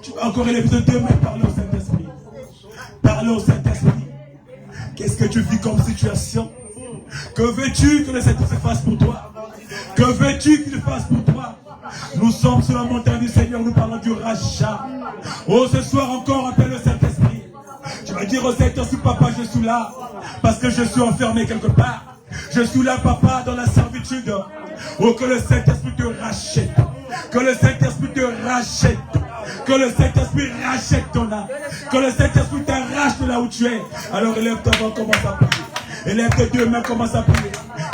Tu vas encore élever de deux mains, parler au Saint-Esprit. Parler au Saint-Esprit. Qu'est-ce que tu vis comme situation? Que veux-tu que le Saint-Esprit fasse pour toi? Que veux-tu qu'il fasse pour toi? Nous sommes sur la montagne du Seigneur, nous parlons du rachat. Oh, ce soir encore, appelle le Saint-Esprit. Tu vas dire au Saint-Esprit, papa, je suis là, parce que je suis enfermé quelque part. Je suis là, papa, dans la servitude. Oh, que le Saint-Esprit te rachète. Que le Saint-Esprit te rachète. Que le Saint-Esprit rachète ton âme. Que le Saint-Esprit t'arrache de là où tu es. Alors élève ta voix, commence à prier. Élève tes deux mains, commence à prier.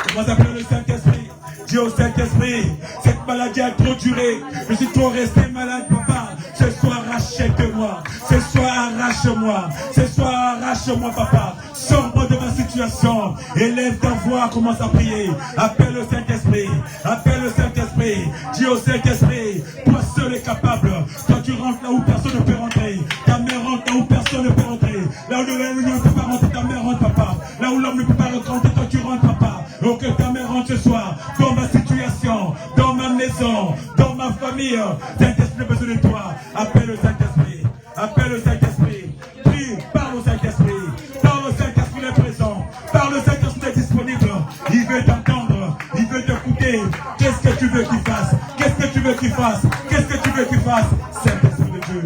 Commence à prier le Saint-Esprit. Dis au Saint-Esprit, cette maladie a trop duré. Je suis trop resté malade, papa. Ce soir, rachète-moi. Ce soir, arrache-moi. Ce soir, arrache-moi, papa. Sors-moi de ma situation. Élève ta voix, commence à prier. Appelle le Saint-Esprit. Appelle le Saint-Esprit. Dis au Saint-Esprit, toi seul est capable. Toi, tu rentres là où personne ne peut rentrer. Ta mère rentre là où personne ne peut rentrer. Là où l'homme ne peut pas rentrer, ta mère rentre, papa. Là où l'homme ne peut pas rentrer, toi, tu rentres, papa. Donc que ta mère rentre ce soir. Dans ma situation, dans ma maison, dans ma famille. Saint-Esprit a besoin de toi. Appelle le Saint-Esprit. Appelle le Saint-Esprit. Prie, parle au Saint-Esprit. Parle au Saint-Esprit, il est présent. Parle au Saint-Esprit, il est disponible. Il veut t'entendre. Il veut t'écouter. Qu'est-ce que tu veux qu'il fasse? Qu'est-ce que tu veux qu'il fasse? Qu'est-ce que tu veux qu'il fasse? Saint-Esprit de Dieu.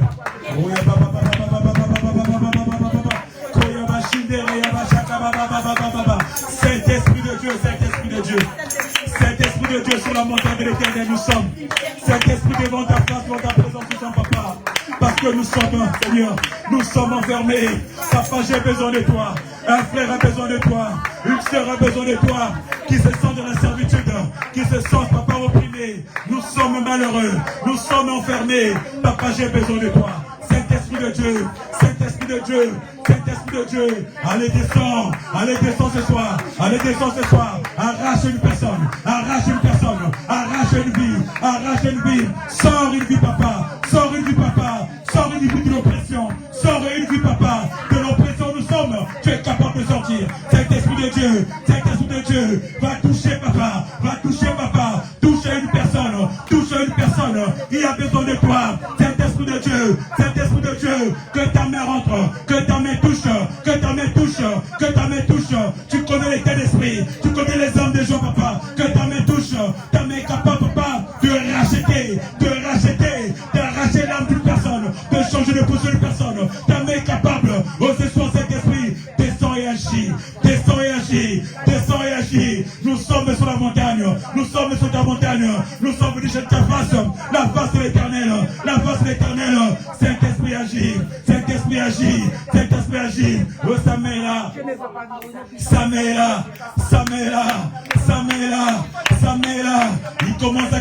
Saint-Esprit de Dieu, Saint-Esprit de Dieu. Saint-Esprit de Dieu, sur la montagne de l'Éternel, nous sommes. Saint-Esprit devant ta face, devant ta présence, nous sommes, papa. Parce que nous sommes, Seigneur, nous sommes enfermés. Papa, j'ai besoin de toi. Un frère a besoin de toi. Une sœur a besoin de toi. Qui se sent dans la servitude. Qui se sent, papa, opprimé. Nous sommes malheureux. Nous sommes enfermés. Papa, j'ai besoin de toi. Saint-Esprit de Dieu, Saint-Esprit de Dieu, Saint-Esprit de Dieu, allez descends ce soir, allez descends ce soir, arrache une personne, arrache une personne, arrache une vie, sors une vie papa, sors une vie papa, sors une vie de l'oppression, sors une vie papa, de l'oppression nous sommes, tu es capable de sortir, Saint-Esprit de Dieu, va toucher papa, touche une personne qui a besoin de toi, Saint-Esprit de Dieu, que ta main rentre, que ta main touche, tu connais l'état d'esprit, tu connais les hommes des gens papa, que ta main touche, ta main est capable papa, de racheter, d'arracher l'âme d'une personne, de changer de position d'une personne, ta main est capable, oh ce soir Saint-Esprit, descends et agis, nous sommes sur la montagne, nous sommes sur ta montagne, nous sommes venus chez ta face, la face de l'Éternel, Saint-Esprit agit, oh sa main là, il commence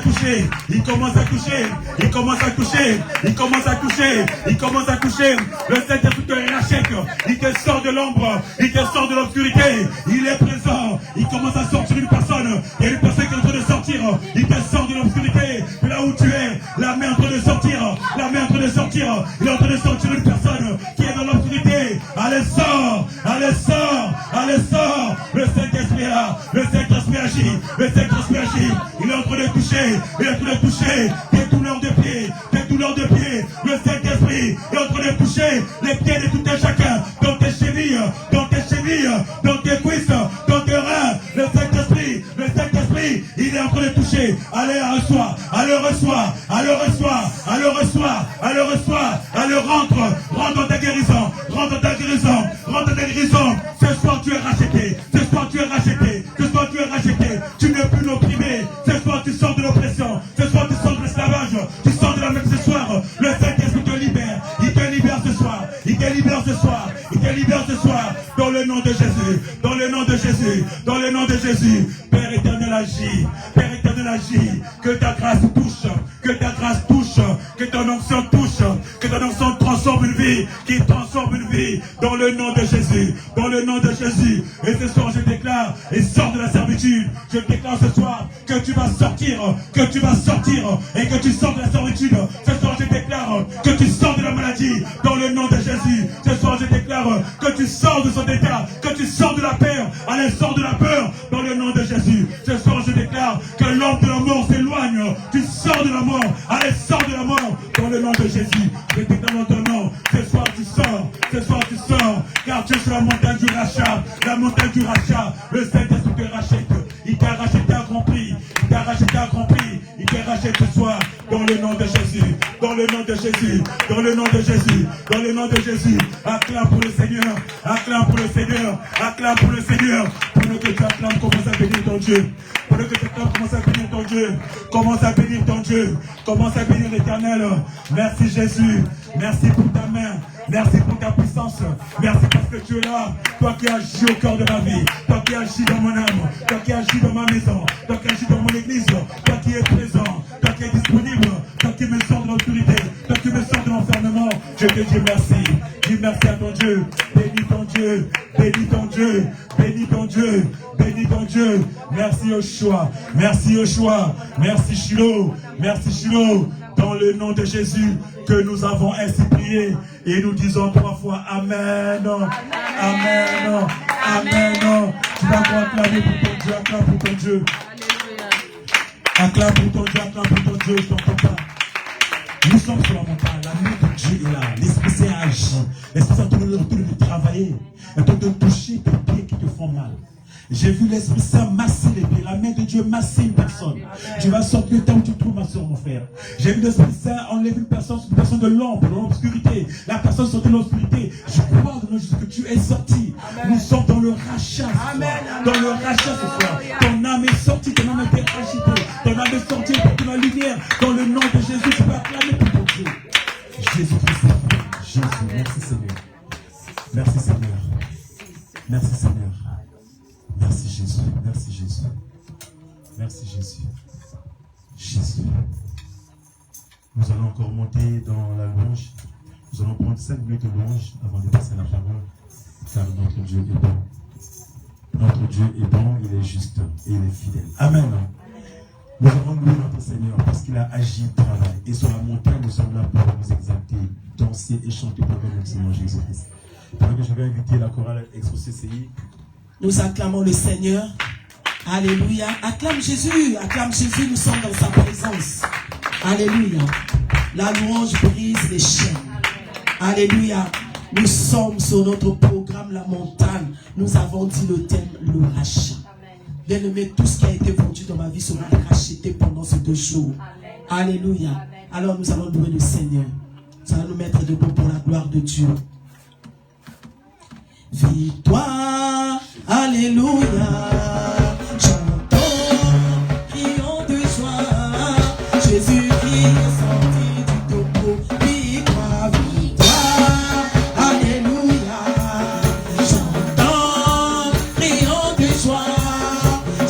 à coucher, le Saint-Esprit te rachète, il te sort de l'ombre, il te sort de l'obscurité, il est présent, il commence à sortir une personne, il y a une personne qui est en train de sortir, il te sort de l'obscurité, de là où tu es, la main est en train de sortir, il est en train de sortir une personne qui est dans l'obscurité, allez sort, le Saint-Esprit est là, le Saint-Esprit agit, il est en train de toucher, des douleurs de pied, le Saint-Esprit est en train de toucher les pieds de tout un chacun, dans tes chevilles, dans tes cuisses, dans tes reins, le Saint-Esprit, il est en train de toucher, allez reçois, rentre dans ta guérison, ce soir tu es racheté, tu n'es plus opprimé, ce soir tu sors de l'oppression, ce soir tu sors de l'esclavage, tu sors de la même ce soir, le Saint-Esprit te libère, il te libère ce soir, dans le nom de Jésus, Père éternel agis, que ta grâce touche, que ton onction touche, que ton onction transforme une vie, dans le nom de Jésus, et ce soir je déclare, et sors de la servitude, je déclare ce soir, que tu vas sortir, et que tu sors de la servitude, ce soir je déclare, que tu sors de la maladie, dans le nom de Jésus, ce soir je déclare, que tu sors de son état, que tu sors de la peur, allez sors de la peur, dans le nom de Jésus, ce soir je déclare, que l'homme de la mort s'éloigne, tu sors de la mort, racheté à grand prix. Il t'est racheté ce soir dans le nom de Jésus. Dans le nom de Jésus. Dans le nom de Jésus. Dans le nom de Jésus. Acclame pour le Seigneur. Acclame pour le Seigneur. Acclame pour le Seigneur. Pendant que tu acclames, commence à bénir ton Dieu. Pendant que tu acclames, commence à bénir ton Dieu. Commence à bénir ton Dieu. Commence à bénir l'Éternel. Merci Jésus. Merci pour ta main. Merci pour ta puissance. Merci parce que tu es là. Toi qui agis au cœur de ma vie. Toi qui agis dans mon âme. Toi qui agis dans ma maison. Toi qui agis dans mon église. Toi qui es présent. Toi qui es disponible. Toi qui me sors de l'autorité. Toi qui me sors de l'enfermement. Je te dis merci. Dis merci à ton Dieu. Bénis ton Dieu. Bénis ton Dieu. Bénis ton Dieu. Bénis ton Dieu. Merci Yoshua. Merci Yoshua. Merci Shiloh. Merci Shiloh. Dans le nom de Jésus que nous avons ainsi prié et nous disons 3 fois Amen. Amen. Amen. Tu vas acclamer pour ton Dieu, acclame pour ton Dieu. Acclame pour ton Dieu, acclame pour ton Dieu, je t'entends pas. Nous sommes sur la montagne, la main de Dieu est là, l'Esprit Saint agit. L'Esprit Saint est en train de travailler, est en train de toucher tes pieds qui te font mal. J'ai vu l'Esprit Saint masser les pieds, la main de Dieu masser une personne. Tu vas sortir de temps où tu te trouves, ma soeur, mon frère. J'ai vu l'Esprit Saint enlever une personne de l'ombre, de l'obscurité. La personne sortait de l'obscurité. Je crois dans le que tu es sorti. Nous sommes dans le rachat. Dans le rachat ce soir. Ton âme est sortie, ton âme a été rachetée. Ton âme est sortie pour la lumière. Dans le nom de Jésus, tu peux acclamer pour ton Dieu. Jésus-Christ, Jésus, merci Seigneur. Merci Seigneur. Merci Seigneur. Merci Jésus, merci Jésus. Merci Jésus. Jésus. Nous allons encore monter dans la louange. Nous allons prendre 5 minutes de louange avant de passer la parole. Car notre Dieu est bon. Notre Dieu est bon, il est juste et il est fidèle. Amen. Nous avons loué notre Seigneur parce qu'il a agi de travail. Et sur la montagne, nous sommes là pour nous exalter, danser et chanter pour notre Seigneur Jésus-Christ. Alors que je vais inviter la chorale Expo-CCI. Nous acclamons le Seigneur. Alléluia. Acclame Jésus. Acclame Jésus. Nous sommes dans sa présence. Alléluia. La louange brise les chaînes. Alléluia. Nous sommes sur notre programme La Montagne. Nous avons dit le thème, le rachat. Bien-aimé, tout ce qui a été vendu dans ma vie sera racheté pendant ces 2 jours. Alléluia. Alors nous allons louer le Seigneur. Nous allons nous mettre debout pour la gloire de Dieu. Victoire, alléluia, chantons, crions de joie, Jésus-Christ est sorti du tombeau, victoire, victoire, alléluia, chantons, crions de joie,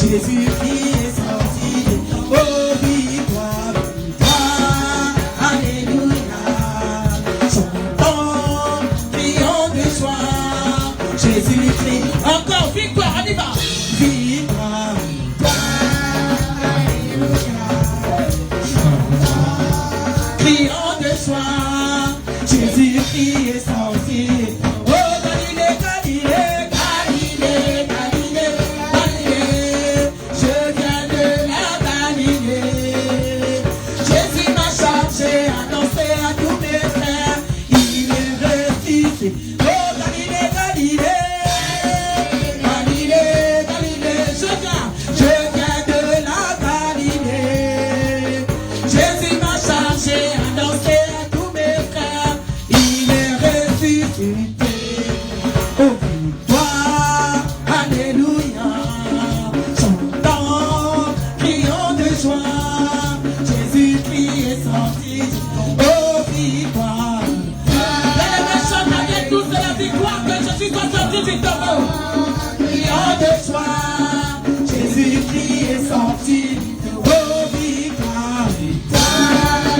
Jésus-Christ est sorti du tombeau, victoire, victoire, alléluia, chantons, crions de joie. Jésus-Christ, encore victoire, on y va. Victoire, crions de joie, Jésus-Christ est sorti. Oh Galilée, Galilée, Galilée, Galilée, Galilée, je viens de la Galilée. Jésus m'a chargé à annoncer à tous mes frères, il est ressuscité. Oh Galilée, Galilée. Jésus-Christ est sorti, oh victoire, victoire,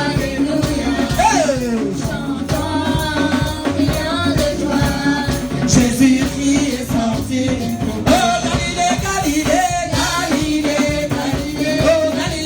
alléluia, chantons, crions de joie, Jésus-Christ est sorti, oh Galilée, Galilée, Galilée, Galilée, oh Galilée.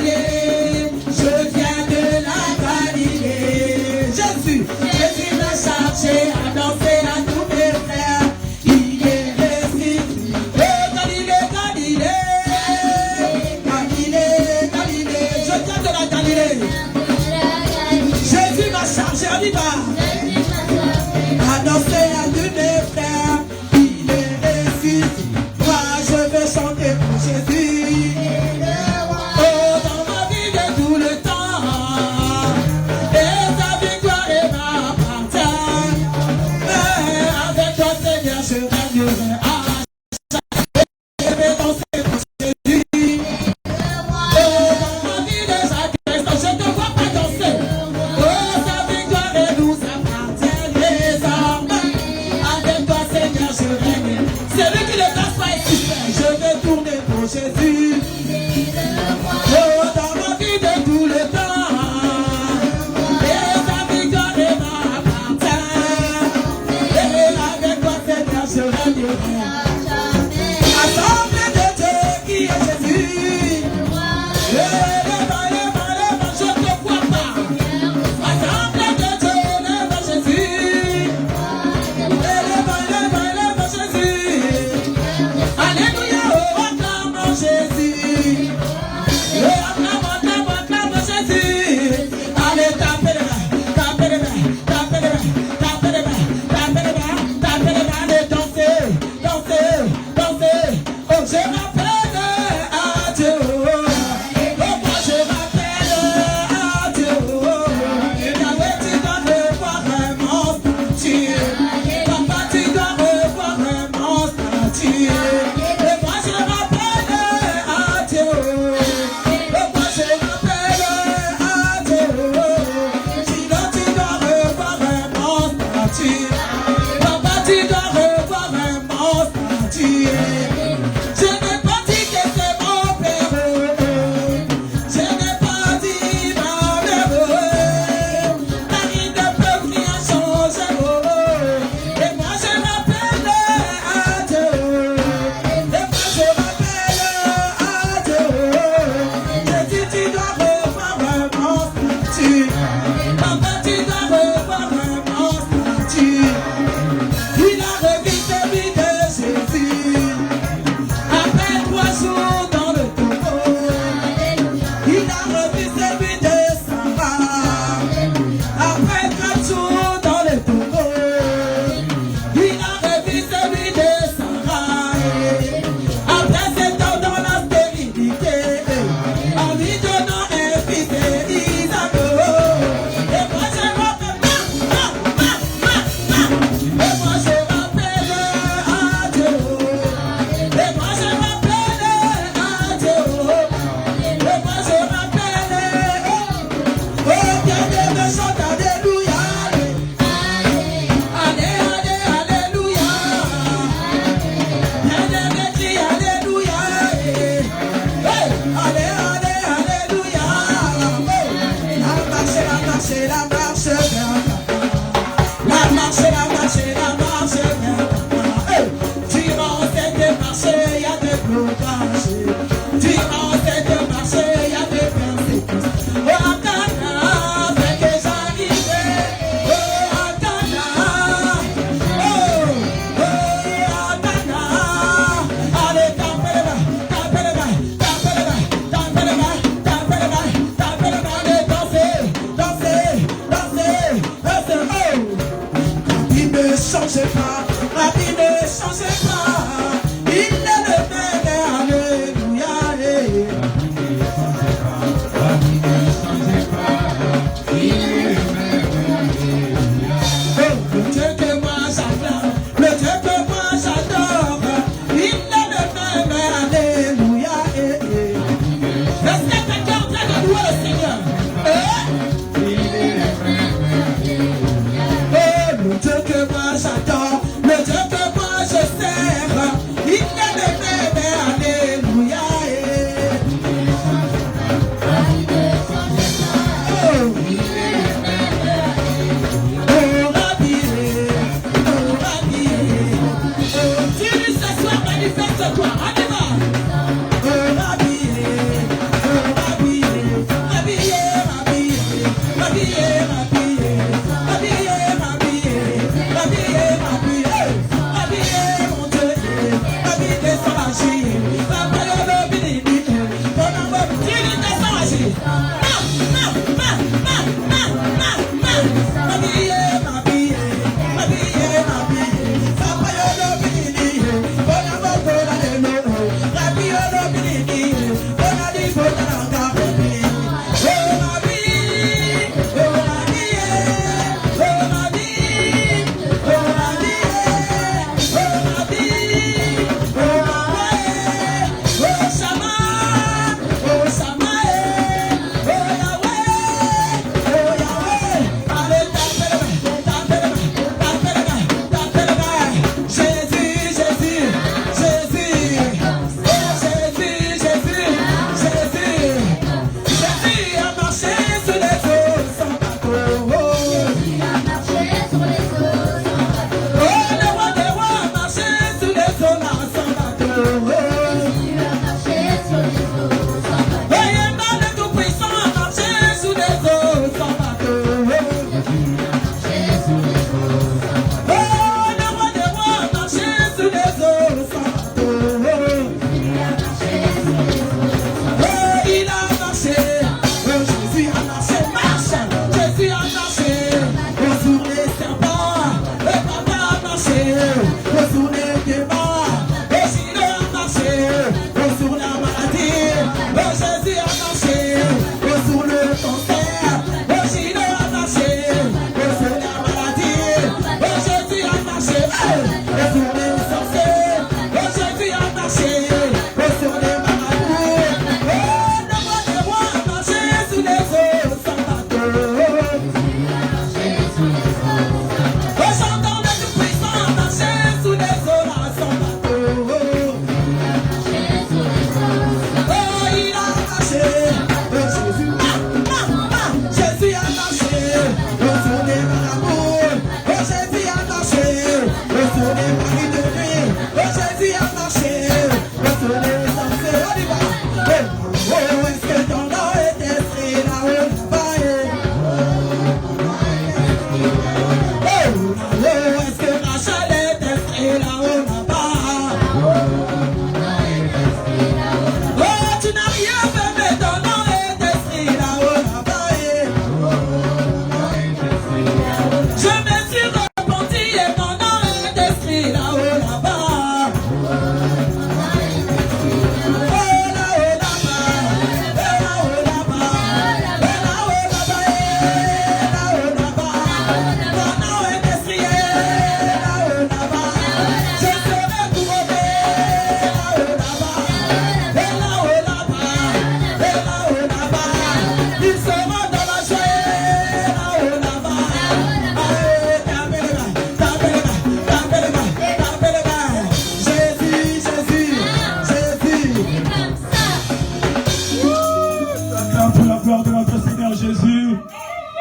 Seigneur Jésus.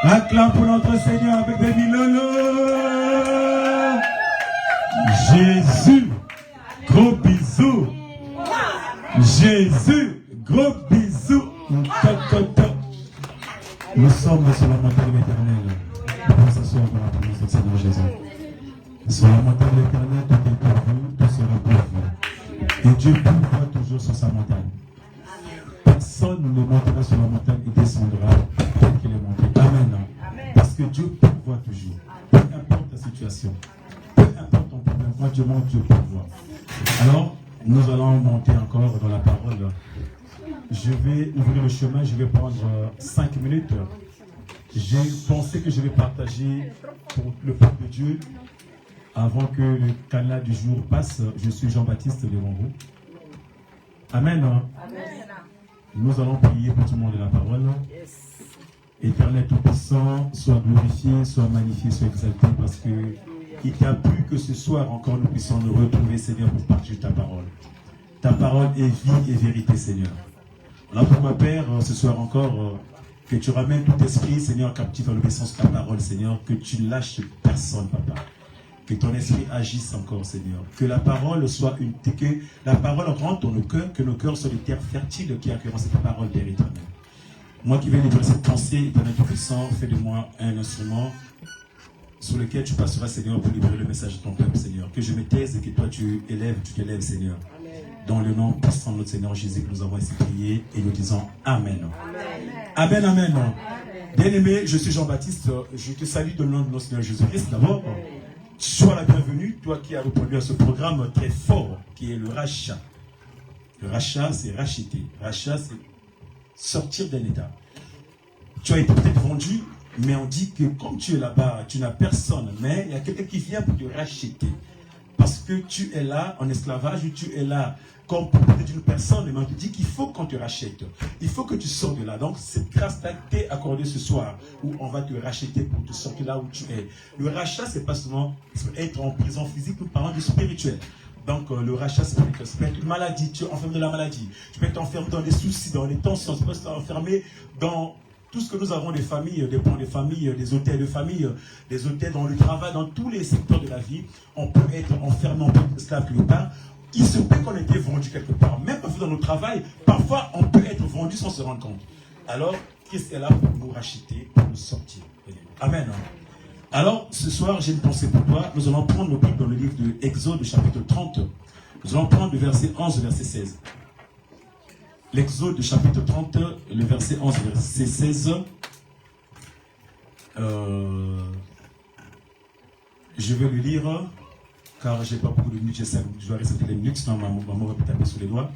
Acclame pour notre Seigneur avec des milolo. Jésus, gros bisous. Jésus, gros bisous. Nous sommes sur la montagne éternelle. Pour s'asseoir dans la présence du Seigneur Jésus. Sur la montagne éternelle, tout est pour vous, tout sera pour vous. Et Dieu pourvoit toujours sur sa montagne. Personne ne montera sur la montagne et descendra tel qu'il est monté. Amen. Parce que Dieu pourvoit toujours. Peu importe la situation. Peu importe ton problème. Quand Dieu monte, Dieu pourvoit. Alors, nous allons monter encore dans la parole. Je vais ouvrir le chemin. Je vais prendre 5 minutes. J'ai pensé que je vais partager pour le peuple de Dieu. Avant que le canal du jour passe, je suis Jean-Baptiste devant vous. Amen. Nous allons prier pour tout le monde de la parole. Éternel Tout-Puissant, sois glorifié, sois magnifié, sois exalté, parce que il t'a plu que ce soir encore nous puissions nous retrouver, Seigneur, pour partager ta parole. Ta parole est vie et vérité, Seigneur. Alors pour ma Père, ce soir encore, que tu ramènes tout esprit, Seigneur, captif à l'obéissance de ta parole, Seigneur, que tu lâches personne, Papa. Que ton esprit agisse encore, Seigneur. Que la parole soit que la parole rentre dans nos cœurs, que nos cœurs soient des terres fertiles qui accueilleront cette parole, Père éternel. Moi qui viens livrer cette pensée, éternel Tout-Puissant, fais de moi un instrument sur lequel tu passeras, Seigneur, pour libérer le message de ton peuple, Seigneur. Que je me taise et que toi tu t'élèves, Seigneur. Dans le nom puissant de notre Seigneur Jésus, que nous avons ainsi prié et nous disons Amen. Amen, Amen. Bien-aimé, je suis Jean-Baptiste. Je te salue dans le nom de notre Seigneur Jésus-Christ. D'abord, sois la bienvenue, toi qui as répondu à ce programme très fort, qui est le rachat. Le rachat, c'est racheter. Rachat, c'est sortir d'un état. Tu as été peut-être vendu, mais on dit que comme tu es là-bas, tu n'as personne, mais il y a quelqu'un qui vient pour te racheter. Parce que tu es là en esclavage, ou tu es là comme propriétaire d'une personne, mais on te dit qu'il faut qu'on te rachète. Il faut que tu sortes de là. Donc, cette grâce-là t'est accordée ce soir, où on va te racheter pour te sortir là où tu es. Le rachat, c'est pas seulement être en prison physique, nous parlons du spirituel. Donc, le rachat spirituel, ça peut être une maladie, tu es enfermé dans la maladie. Tu peux être enfermé dans des soucis, dans les tensions, tu peux être enfermé dans tout ce que nous avons des familles, des plans de famille, des hôtels de famille, des hôtels dans le travail, dans tous les secteurs de la vie. On peut être enfermé, on peut être esclave quelque part. Il se peut qu'on ait été vendu quelque part. Même parfois dans notre travail, parfois on peut être vendu sans se rendre compte. Alors, Christ est là pour nous racheter, pour nous sortir. Amen. Alors, ce soir, j'ai une pensée pour toi. Nous allons prendre nos Bibles dans le livre de Exode, chapitre 30. Nous allons prendre le verset 11 au verset 16. L'Exode, chapitre 30, le verset 11 au verset 16. Je vais le lire, car je n'ai pas beaucoup de minutes, je dois respecter les minutes, sinon maman va me taper sur les doigts.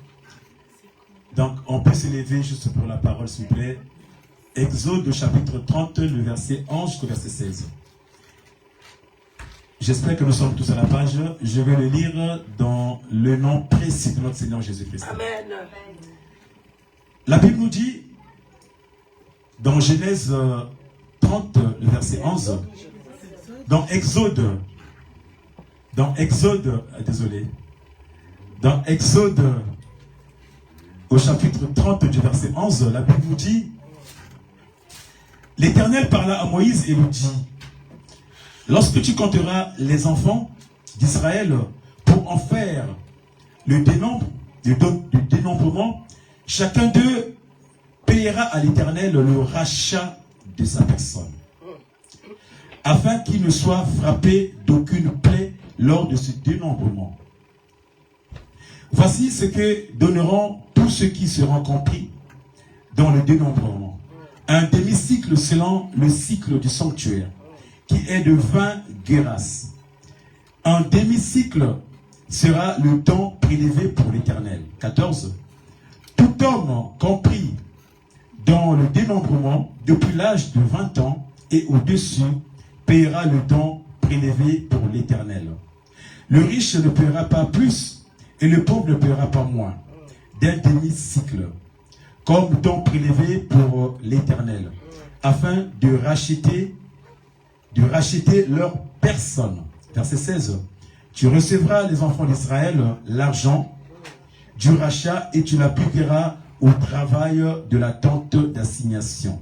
Donc, on peut s'élever juste pour la parole, s'il vous plaît. Exode, chapitre 30, le verset 11 jusqu'au verset 16. J'espère que nous sommes tous à la page. Je vais le lire dans le nom précis de notre Seigneur Jésus-Christ. Amen. La Bible nous dit, dans Genèse 30, le verset 11, dans Exode, au chapitre 30 du verset 11, la Bible nous dit, l'Éternel parla à Moïse et lui dit, lorsque tu compteras les enfants d'Israël pour en faire le dénombrement, chacun d'eux payera à l'Éternel le rachat de sa personne, afin qu'il ne soit frappé d'aucune plaie lors de ce dénombrement. Voici ce que donneront tous ceux qui seront compris dans le dénombrement. Un demi-cycle selon le cycle du sanctuaire, qui est de 20 guérasses. Un demi-cycle sera le temps prélevé pour l'Éternel. 14. Tout homme compris dans le dénombrement depuis l'âge de 20 ans et au-dessus payera le temps prélevé pour l'Éternel. Le riche ne paiera pas plus et le pauvre ne paiera pas moins d'un demi-cycle, comme temps prélevé pour l'Éternel, afin de racheter leur personne. Verset 16. Tu recevras les enfants d'Israël l'argent du rachat et tu l'appliqueras au travail de la tente d'assignation.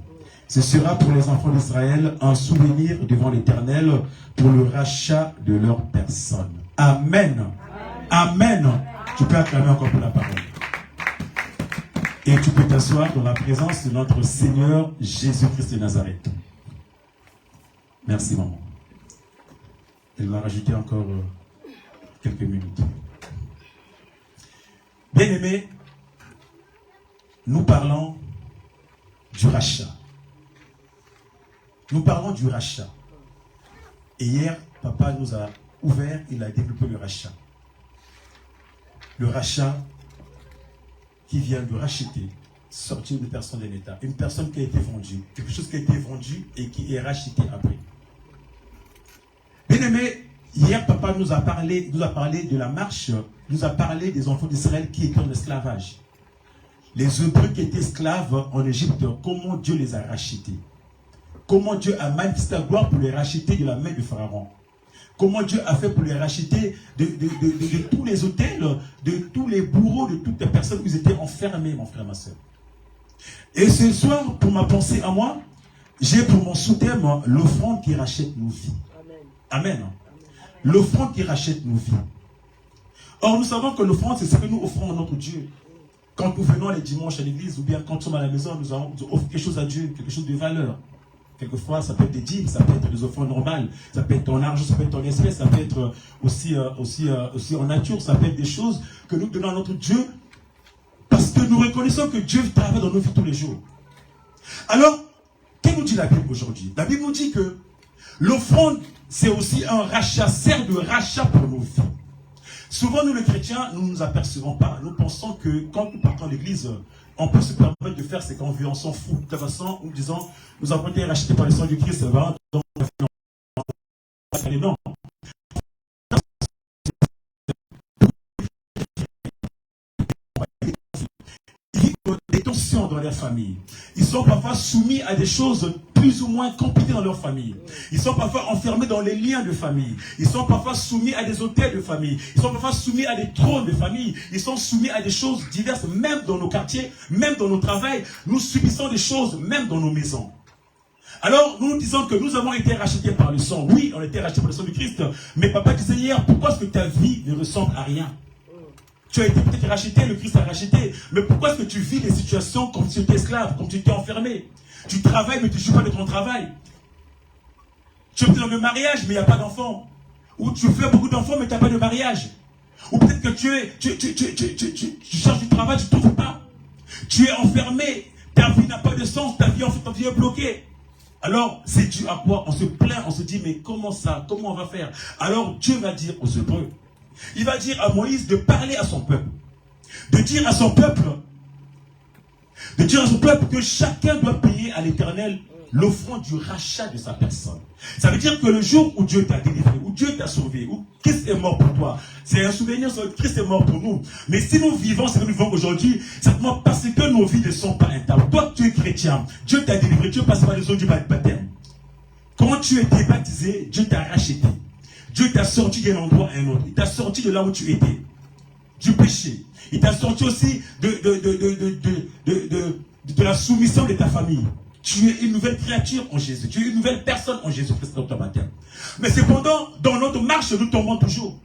Ce sera pour les enfants d'Israël un souvenir devant l'Éternel pour le rachat de leur personne. Amen. Amen. Tu peux acclamer encore pour la parole. Et tu peux t'asseoir dans la présence de notre Seigneur Jésus-Christ de Nazareth. Merci, maman. Elle va rajouter encore quelques minutes. Bien-aimés, nous parlons du rachat. Nous parlons du rachat. Et hier, papa nous a ouvert, il a développé le rachat. Le rachat qui vient de racheter, sortir une personne d'un état. Une personne qui a été vendue. Quelque chose qui a été vendu et qui est racheté après. Bien-aimé, hier, papa nous a parlé de la marche, nous a parlé des enfants d'Israël qui étaient en esclavage. Les Hébreux qui étaient esclaves en Égypte, comment Dieu les a rachetés. Comment Dieu a manifesté la gloire pour les racheter de la main du Pharaon. Comment Dieu a fait pour les racheter de tous les hôtels, de tous les bourreaux, de toutes les personnes où ils étaient enfermés, mon frère, ma soeur. Et ce soir, pour ma pensée à moi, j'ai pour mon sous-thème l'offrande qui rachète nos vies. Amen. Amen. L'offrande qui rachète nos vies. Or, nous savons que l'offrande, c'est ce que nous offrons à notre Dieu. Quand nous venons les dimanches à l'église, ou bien quand nous sommes à la maison, nous offrons quelque chose à Dieu, quelque chose de valeur. Quelquefois, ça peut être des dîmes, ça peut être des offrandes normales, ça peut être ton argent, ça peut être ton espèce, ça peut être aussi en nature, ça peut être des choses que nous donnons à notre Dieu parce que nous reconnaissons que Dieu travaille dans nos vies tous les jours. Alors, qu'est-ce que nous dit la Bible aujourd'hui? La Bible nous dit que l'offrande, c'est aussi un rachat, sert de rachat pour nos vies. Souvent, nous les chrétiens, nous ne nous apercevons pas. Nous pensons que quand nous partons à l'église, on peut se permettre de faire ce qu'on veut, on s'en fout. De toute façon, nous disons, nous avons été rachetés par le sang du Christ, donc non. Ils vivent des tensions dans leur famille. Ils sont parfois soumis à des choses plus ou moins compliquées dans leur famille. Ils sont parfois enfermés dans les liens de famille. Ils sont parfois soumis à des hôtels de famille. Ils sont parfois soumis à des trônes de famille. Ils sont soumis à des choses diverses, même dans nos quartiers, même dans nos travails. Nous subissons des choses, même dans nos maisons. Alors, nous disons que nous avons été rachetés par le sang. Oui, on a été rachetés par le sang du Christ. Mais papa disait hier, pourquoi est-ce que ta vie ne ressemble à rien? Tu as été peut-être racheté, le Christ a racheté. Mais pourquoi est-ce que tu vis des situations comme si tu étais esclave, comme si tu étais enfermé? Tu travailles, mais tu ne jouis pas de ton travail. Tu es dans le mariage, mais il n'y a pas d'enfant. Ou tu fais beaucoup d'enfants, mais tu n'as pas de mariage. Ou peut-être que tu cherches du travail, tu ne trouves pas. Tu es enfermé, ta vie n'a pas de sens, ta vie est bloquée. Alors, c'est dû à quoi? On se plaint, on se dit, mais comment ça? Comment on va faire? Alors, Dieu va dire aux Hébreux, il va dire à Moïse de parler à son peuple. De dire à son peuple que chacun doit payer à l'Éternel l'offrande du rachat de sa personne. Ça veut dire que le jour où Dieu t'a délivré, où Dieu t'a sauvé, où Christ est mort pour toi, c'est un souvenir sur Christ est mort pour nous. Mais si nous vivons ce que nous vivons aujourd'hui, c'est simplement parce que nos vies ne sont pas intactes. Toi, tu es chrétien, Dieu t'a délivré, Dieu passe par les eaux du baptême. Quand tu étais baptisé, Dieu t'a racheté. Dieu t'a sorti d'un endroit à un autre. Il t'a sorti de là où tu étais, du péché. Il t'a sorti aussi de la soumission de ta famille. Tu es une nouvelle créature en Jésus. Tu es une nouvelle personne en Jésus-Christ dans ton baptême. Mais cependant, dans notre marche, nous tombons toujours.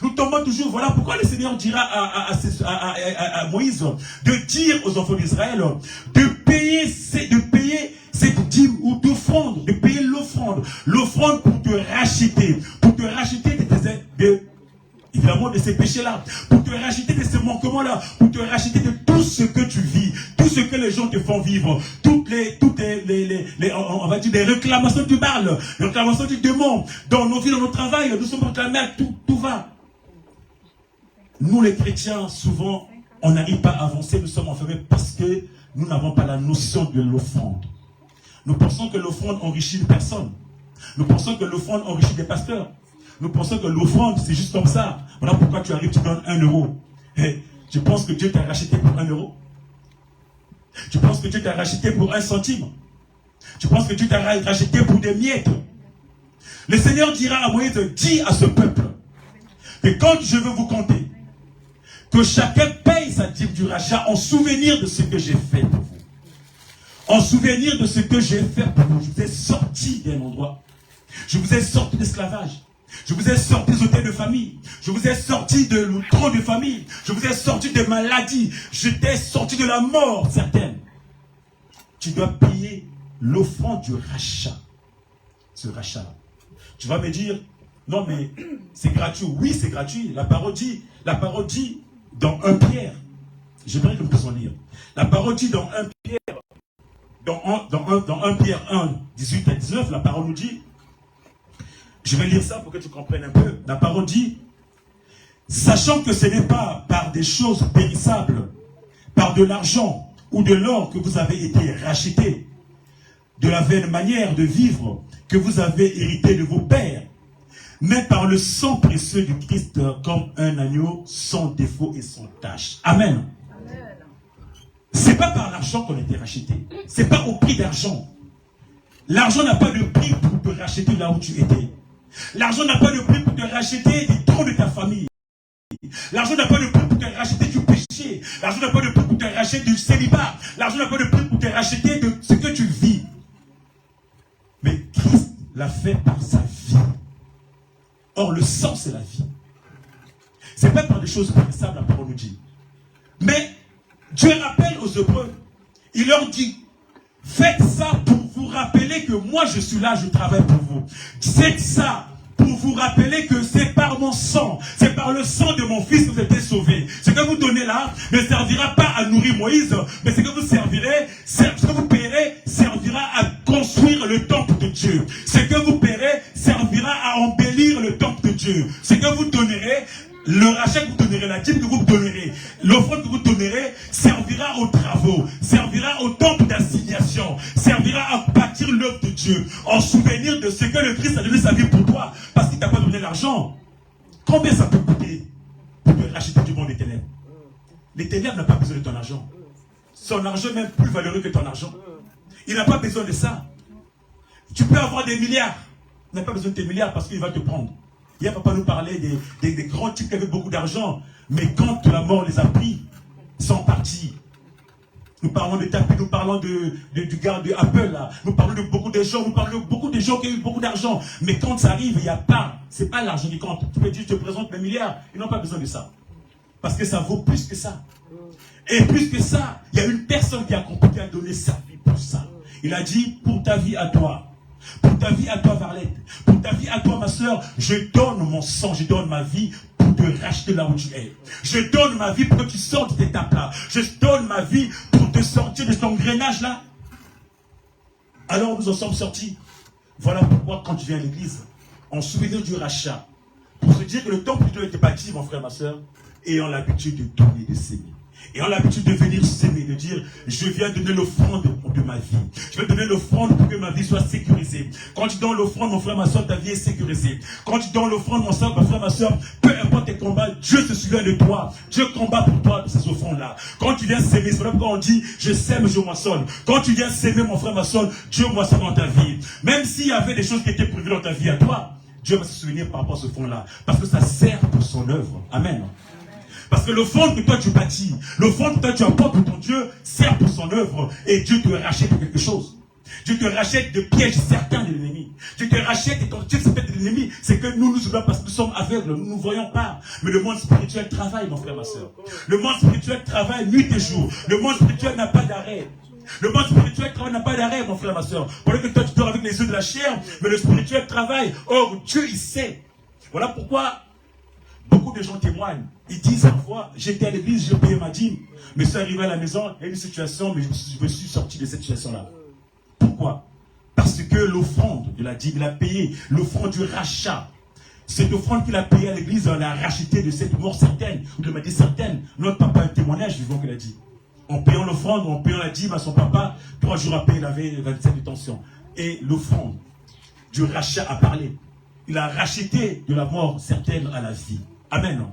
Nous tombons toujours. Voilà pourquoi le Seigneur dira à Moïse de dire aux enfants d'Israël de payer cette dîme ou d'offrande, de payer l'offrande. L'offrande pour te racheter. Pour te racheter évidemment de ces péchés-là, pour te racheter de ces manquements-là, pour te racheter de tout ce que tu vis, tout ce que les gens te font vivre, toutes les on va dire des réclamations du mal, les réclamations du démon, dans nos vies, dans nos travails, nous sommes réclamés à tout va. Nous les chrétiens, souvent, on n'arrive pas à avancer, nous sommes enfermés parce que nous n'avons pas la notion de l'offrande. Nous pensons que l'offrande enrichit une personne. Nous pensons que l'offrande enrichit des pasteurs. Nous pensons que l'offrande, c'est juste comme ça. Voilà pourquoi tu arrives, tu donnes 1 euro. Et tu penses que Dieu t'a racheté pour 1 euro? Tu penses que Dieu t'a racheté pour 1 centime? Tu penses que Dieu t'a racheté pour des miettes? Le Seigneur dira à Moïse, dis à ce peuple, que quand je veux vous compter, que chacun paye sa dîme du rachat en souvenir de ce que j'ai fait pour vous. En souvenir de ce que j'ai fait pour vous, je vous ai sorti d'un endroit. Je vous ai sorti d'esclavage. Je vous ai sorti des hôtels de famille. Je vous ai sorti de l'outrance de famille. Je vous ai sorti des maladies. Je t'ai sorti de la mort certaine. Tu dois payer l'offrande du rachat. Ce rachat. Tu vas me dire, non mais c'est gratuit. Oui, c'est gratuit. La parole dit dans 1 Pierre. J'aimerais que nous puissions lire. La parole dit dans 1 Pierre, dans 1 Pierre 1, 18 à 19, la parole nous dit, je vais lire ça pour que tu comprennes un peu. La parole dit, sachant que ce n'est pas par des choses périssables, par de l'argent ou de l'or que vous avez été rachetés, de la vaine manière de vivre que vous avez hérité de vos pères, mais par le sang précieux du Christ comme un agneau sans défaut et sans tache. Amen. C'est pas par l'argent qu'on a été racheté. C'est pas au prix d'argent. L'argent n'a pas de prix pour te racheter là où tu étais. L'argent n'a pas de prix pour te racheter des trous de ta famille. L'argent n'a pas de prix pour te racheter du péché. L'argent n'a pas de prix pour te racheter du célibat. L'argent n'a pas de prix pour te racheter de ce que tu vis. Mais Christ l'a fait par sa vie. Or, le sang, c'est la vie. C'est pas par des choses périssables, la parole nous dit. Mais Dieu rappelle aux Hébreux, il leur dit, faites ça pour vous rappeler que moi je suis là, je travaille pour vous. Faites ça pour vous rappeler que c'est par mon sang, c'est par le sang de mon fils que vous êtes sauvés. Ce que vous donnez là ne servira pas à nourrir Moïse, mais ce que vous servirez, ce que vous paierez servira à construire le temple de Dieu. Ce que vous paierez servira à embellir le temple de Dieu. Ce que vous donnerez, le rachat que vous donnerez, la dîme que vous donnerez, l'offrande que vous donnerez, servira aux travaux, servira au temple d'assignation, servira à bâtir l'œuvre de Dieu, en souvenir de ce que le Christ a donné sa vie pour toi, parce qu'il t'a pas donné l'argent. Combien ça peut coûter pour te racheter du monde des ténèbres? Les ténèbres n'ont pas besoin de ton argent. Son argent est même plus valeureux que ton argent. Il n'a pas besoin de ça. Tu peux avoir des milliards. Il n'a pas besoin de tes milliards parce qu'il va te prendre. Hier, papa nous parlait des grands types qui avaient beaucoup d'argent. Mais quand la mort les a pris, ils sont partis. Nous parlons de tapis, nous parlons du gars de Apple, là. Nous parlons de beaucoup de gens, nous parlons de beaucoup de gens qui ont eu beaucoup d'argent. Mais quand ça arrive, il n'y a pas. C'est pas l'argent qui compte. Tu peux dire, je te présente mes milliards. Ils n'ont pas besoin de ça. Parce que ça vaut plus que ça. Et plus que ça, il y a une personne qui a donné sa vie pour ça. Il a dit, pour ta vie à toi. Pour ta vie à toi, Varlette. Pour ta vie à toi, ma soeur, je donne mon sang, je donne ma vie pour te racheter là où tu es. Je donne ma vie pour que tu sortes de cette étape-là. Je donne ma vie pour te sortir de ton engrenage-là. Alors nous en sommes sortis. Voilà pourquoi quand tu viens à l'église, en souvenir du rachat, pour se dire que le temple de Dieu était bâti, mon frère, ma soeur, ayant l'habitude de donner, de s'aimer. Et on a l'habitude de venir s'aimer, de dire, je viens donner l'offrande de ma vie. Je vais donner l'offrande pour que ma vie soit sécurisée. Quand tu donnes l'offrande, mon frère, ma soeur, ta vie est sécurisée. Quand tu donnes l'offrande, mon frère, ma soeur, peu importe tes combats, Dieu se souvient de toi. Dieu combat pour toi de ces offrandes-là. Quand tu viens s'aimer, c'est pourquoi on dit, je sème, je moissonne. Quand tu viens s'aimer, mon frère, ma soeur, Dieu moissonne dans ta vie. Même s'il y avait des choses qui étaient prévues dans ta vie à toi, Dieu va se souvenir par rapport à ce fond-là. Parce que ça sert pour son œuvre. Amen. Parce que l'offrande que toi tu bâtis, l'offrande que toi tu apportes pour ton Dieu, sert pour son œuvre. Et Dieu te rachète de quelque chose. Dieu te rachète de pièges certains de l'ennemi. Dieu te rachète et quand Dieu se fait de l'ennemi, c'est que nous oublions parce que nous sommes aveugles, nous ne voyons pas. Mais le monde spirituel travaille, mon frère, ma soeur. Le monde spirituel travaille nuit et jour. Le monde spirituel n'a pas d'arrêt. Le monde spirituel travaille n'a pas d'arrêt, mon frère, ma soeur. Pendant que toi tu dors avec les yeux de la chair, mais le spirituel travaille. Or, Dieu, il sait. Voilà pourquoi beaucoup de gens témoignent. Ils disent parfois, j'étais à l'église, j'ai payé ma dîme, mais je suis arrivé à la maison, il y a une situation, mais je me suis sorti de cette situation-là. Pourquoi? Parce que l'offrande de la dîme, il a payé l'offrande du rachat. Cette offrande qu'il a payée à l'église, on l'a racheté de cette mort certaine, ou de maladie certaine. Notre papa a un témoignage vivant qu'il a dit. En payant l'offrande, en payant la dîme à son papa, 3 jours après, il avait 27 de tension. Et l'offrande du rachat a parlé. Il a racheté de la mort certaine à la vie. Amen.